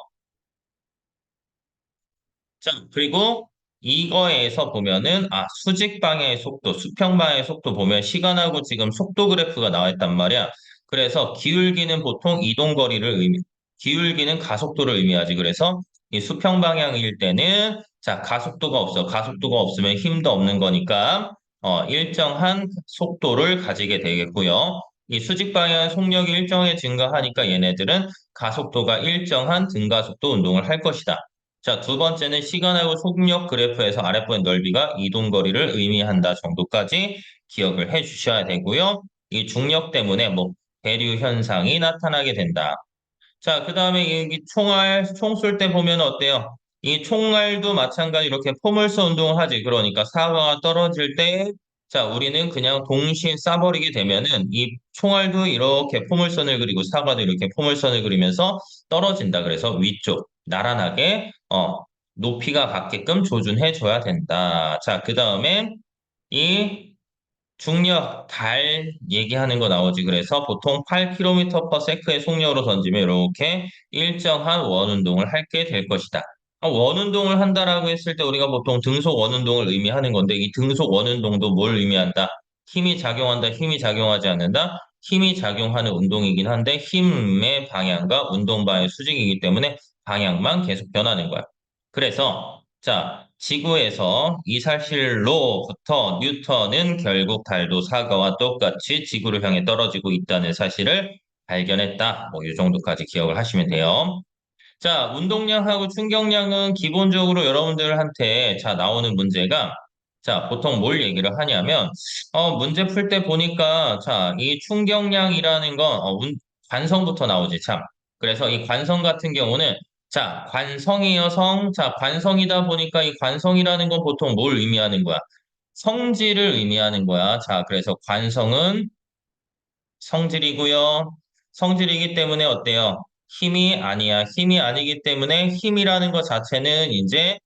그리고 이거에서 보면은, 수직 방향의 속도, 수평 방향의 속도 보면 시간하고 지금 속도 그래프가 나와 있단 말이야. 그래서 기울기는 보통 기울기는 가속도를 의미하지. 그래서 이 수평 방향일 때는, 가속도가 없어. 가속도가 없으면 힘도 없는 거니까, 일정한 속도를 가지게 되겠고요. 이 수직 방향 속력이 일정하게 증가하니까 얘네들은 가속도가 일정한 등가속도 운동을 할 것이다. 두 번째는 시간하고 속력 그래프에서 아랫부분 넓이가 이동 거리를 의미한다 정도까지 기억을 해 주셔야 되고요. 이 중력 때문에 뭐 대류 현상이 나타나게 된다. 그 다음에 여기 총 쏠 때 보면 어때요? 이 총알도 마찬가지 이렇게 포물선 운동을 하지. 그러니까 사과가 떨어질 때, 우리는 그냥 동시에 쏴버리게 되면은 이 총알도 이렇게 포물선을 그리고 사과도 이렇게 포물선을 그리면서 떨어진다. 그래서 위쪽, 나란하게, 높이가 같게끔 조준해 줘야 된다. 그 다음에 이 중력, 달 얘기하는 거 나오지. 그래서 보통 8km/s의 속력으로 던지면 이렇게 일정한 원 운동을 하게 될 것이다. 원 운동을 한다라고 했을 때 우리가 보통 등속 원 운동을 의미하는 건데 이 등속 원 운동도 뭘 의미한다? 힘이 작용한다, 힘이 작용하지 않는다? 힘이 작용하는 운동이긴 한데 힘의 방향과 운동 방향의 수직이기 때문에 방향만 계속 변하는 거야. 그래서 지구에서 이 사실로부터 뉴턴은 결국 달도 사과와 똑같이 지구를 향해 떨어지고 있다는 사실을 발견했다. 뭐 이 정도까지 기억을 하시면 돼요. 운동량하고 충격량은 기본적으로 여러분들한테 나오는 문제가 보통 뭘 얘기를 하냐면 문제 풀 때 보니까 이 충격량이라는 건 관성부터 나오지 참. 그래서 이 관성 같은 경우는 관성이요 성. 관성이다 보니까 이 관성이라는 건 보통 뭘 의미하는 거야? 성질을 의미하는 거야. 그래서 관성은 성질이고요. 성질이기 때문에 어때요? 힘이 아니야. 힘이 아니기 때문에 힘이라는 것 자체는 이제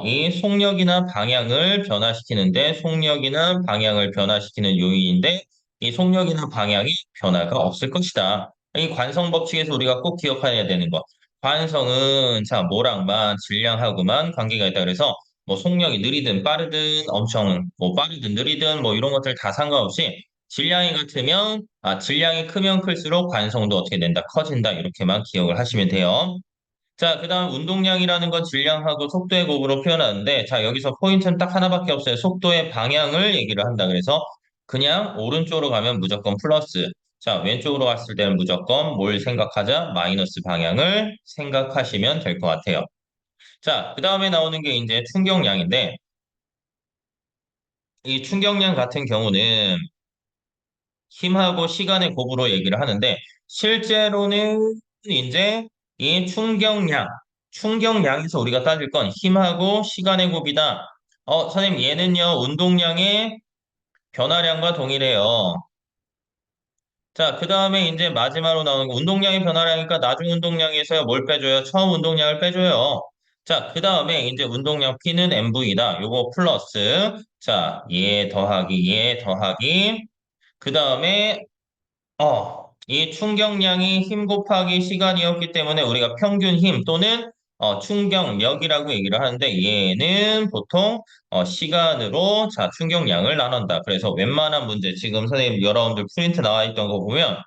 이 속력이나 방향을 변화시키는데 속력이나 방향을 변화시키는 요인인데 이 속력이나 방향이 변화가 없을 것이다. 이 관성 법칙에서 우리가 꼭 기억해야 되는 거. 관성은 뭐랑만 질량하고만 관계가 있다. 그래서 뭐 속력이 느리든 빠르든 엄청 뭐 빠르든 느리든 뭐 이런 것들 다 상관없이 질량이 같으면, 질량이 크면 클수록 관성도 어떻게 된다? 커진다. 이렇게만 기억을 하시면 돼요. 그다음 운동량이라는 건 질량하고 속도의 곱으로 표현하는데, 여기서 포인트는 딱 하나밖에 없어요. 속도의 방향을 얘기를 한다. 그래서 그냥 오른쪽으로 가면 무조건 플러스. 왼쪽으로 갔을 때는 무조건 뭘 생각하자? 마이너스 방향을 생각하시면 될 것 같아요. 자, 그 다음에 나오는 게 이제 충격량인데, 이 충격량 같은 경우는 힘하고 시간의 곱으로 얘기를 하는데, 실제로는 이제 이 충격량에서 우리가 따질 건 힘하고 시간의 곱이다. 선생님, 얘는요, 운동량의 변화량과 동일해요. 자, 그 다음에 이제 마지막으로 나오는 거, 운동량의 변화량이니까 나중 운동량에서 뭘 빼줘요? 처음 운동량을 빼줘요. 자, 그 다음에 이제 운동량 P는 MV다. 요거 플러스, 자, 얘 더하기, 그 다음에 이 충격량이 힘 곱하기 시간이었기 때문에 우리가 평균 힘 또는 충격력이라고 얘기를 하는데 얘는 보통 시간으로 자 충격량을 나눈다. 그래서 웬만한 문제 지금 선생님 여러분들 프린트 나와 있던 거 보면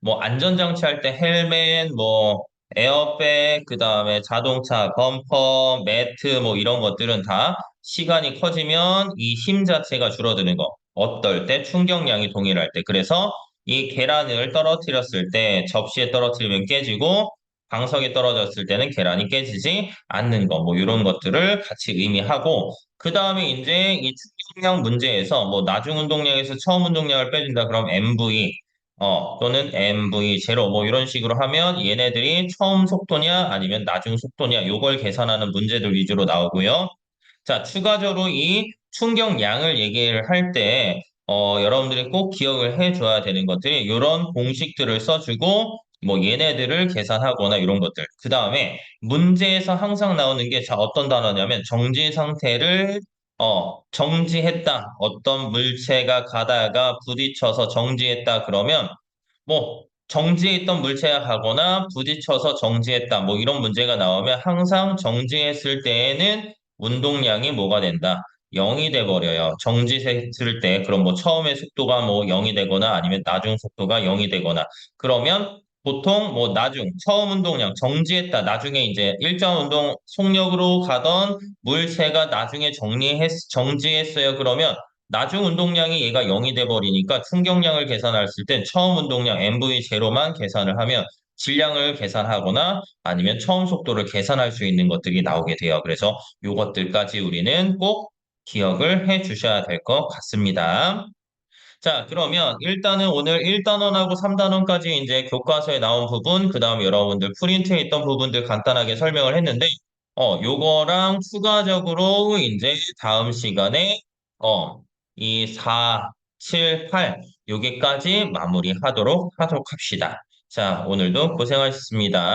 뭐 안전장치 할 때 헬멧, 뭐 에어백, 그다음에 자동차 범퍼, 매트 뭐 이런 것들은 다 시간이 커지면 이 힘 자체가 줄어드는 거. 어떨 때 충격량이 동일할 때. 그래서 이 계란을 떨어뜨렸을 때 접시에 떨어뜨리면 깨지고 방석에 떨어졌을 때는 계란이 깨지지 않는 거. 뭐 이런 것들을 같이 의미하고 그다음에 이제 이 충격량 문제에서 뭐 나중 운동량에서 처음 운동량을 빼준다 그럼 MV 또는 MV 제로 뭐 이런 식으로 하면 얘네들이 처음 속도냐 아니면 나중 속도냐 요걸 계산하는 문제들 위주로 나오고요. 자, 추가적으로 이 충격량을 얘기를 할 때, 여러분들이 꼭 기억을 해줘야 되는 것들이 이런 공식들을 써주고, 뭐 얘네들을 계산하거나 이런 것들. 그 다음에 문제에서 항상 나오는 게, 자, 어떤 단어냐면 정지 상태를, 정지했다. 어떤 물체가 가다가 부딪혀서 정지했다. 그러면 뭐 정지해 있던 물체하거나 부딪혀서 정지했다. 뭐 이런 문제가 나오면 항상 정지했을 때에는 운동량이 뭐가 된다? 0이 돼 버려요. 정지했을 때 그럼 뭐 처음에 속도가 뭐 0이 되거나 아니면 나중 속도가 0이 되거나 그러면 보통 뭐 나중 처음 운동량 정지했다. 나중에 이제 일정 운동 속력으로 가던 물체가 나중에 정지했어요. 그러면 나중 운동량이 얘가 0이 돼 버리니까 충격량을 계산했을 땐 처음 운동량 MV 제로만 계산을 하면 질량을 계산하거나 아니면 처음 속도를 계산할 수 있는 것들이 나오게 돼요. 그래서 요것들까지 우리는 꼭 기억을 해 주셔야 될 것 같습니다. 자, 그러면 일단은 오늘 1단원하고 3단원까지 이제 교과서에 나온 부분, 그 다음 여러분들 프린트에 있던 부분들 간단하게 설명을 했는데, 요거랑 추가적으로 이제 다음 시간에, 이 4, 7, 8, 여기까지 마무리하도록 합시다. 자, 오늘도 고생하셨습니다.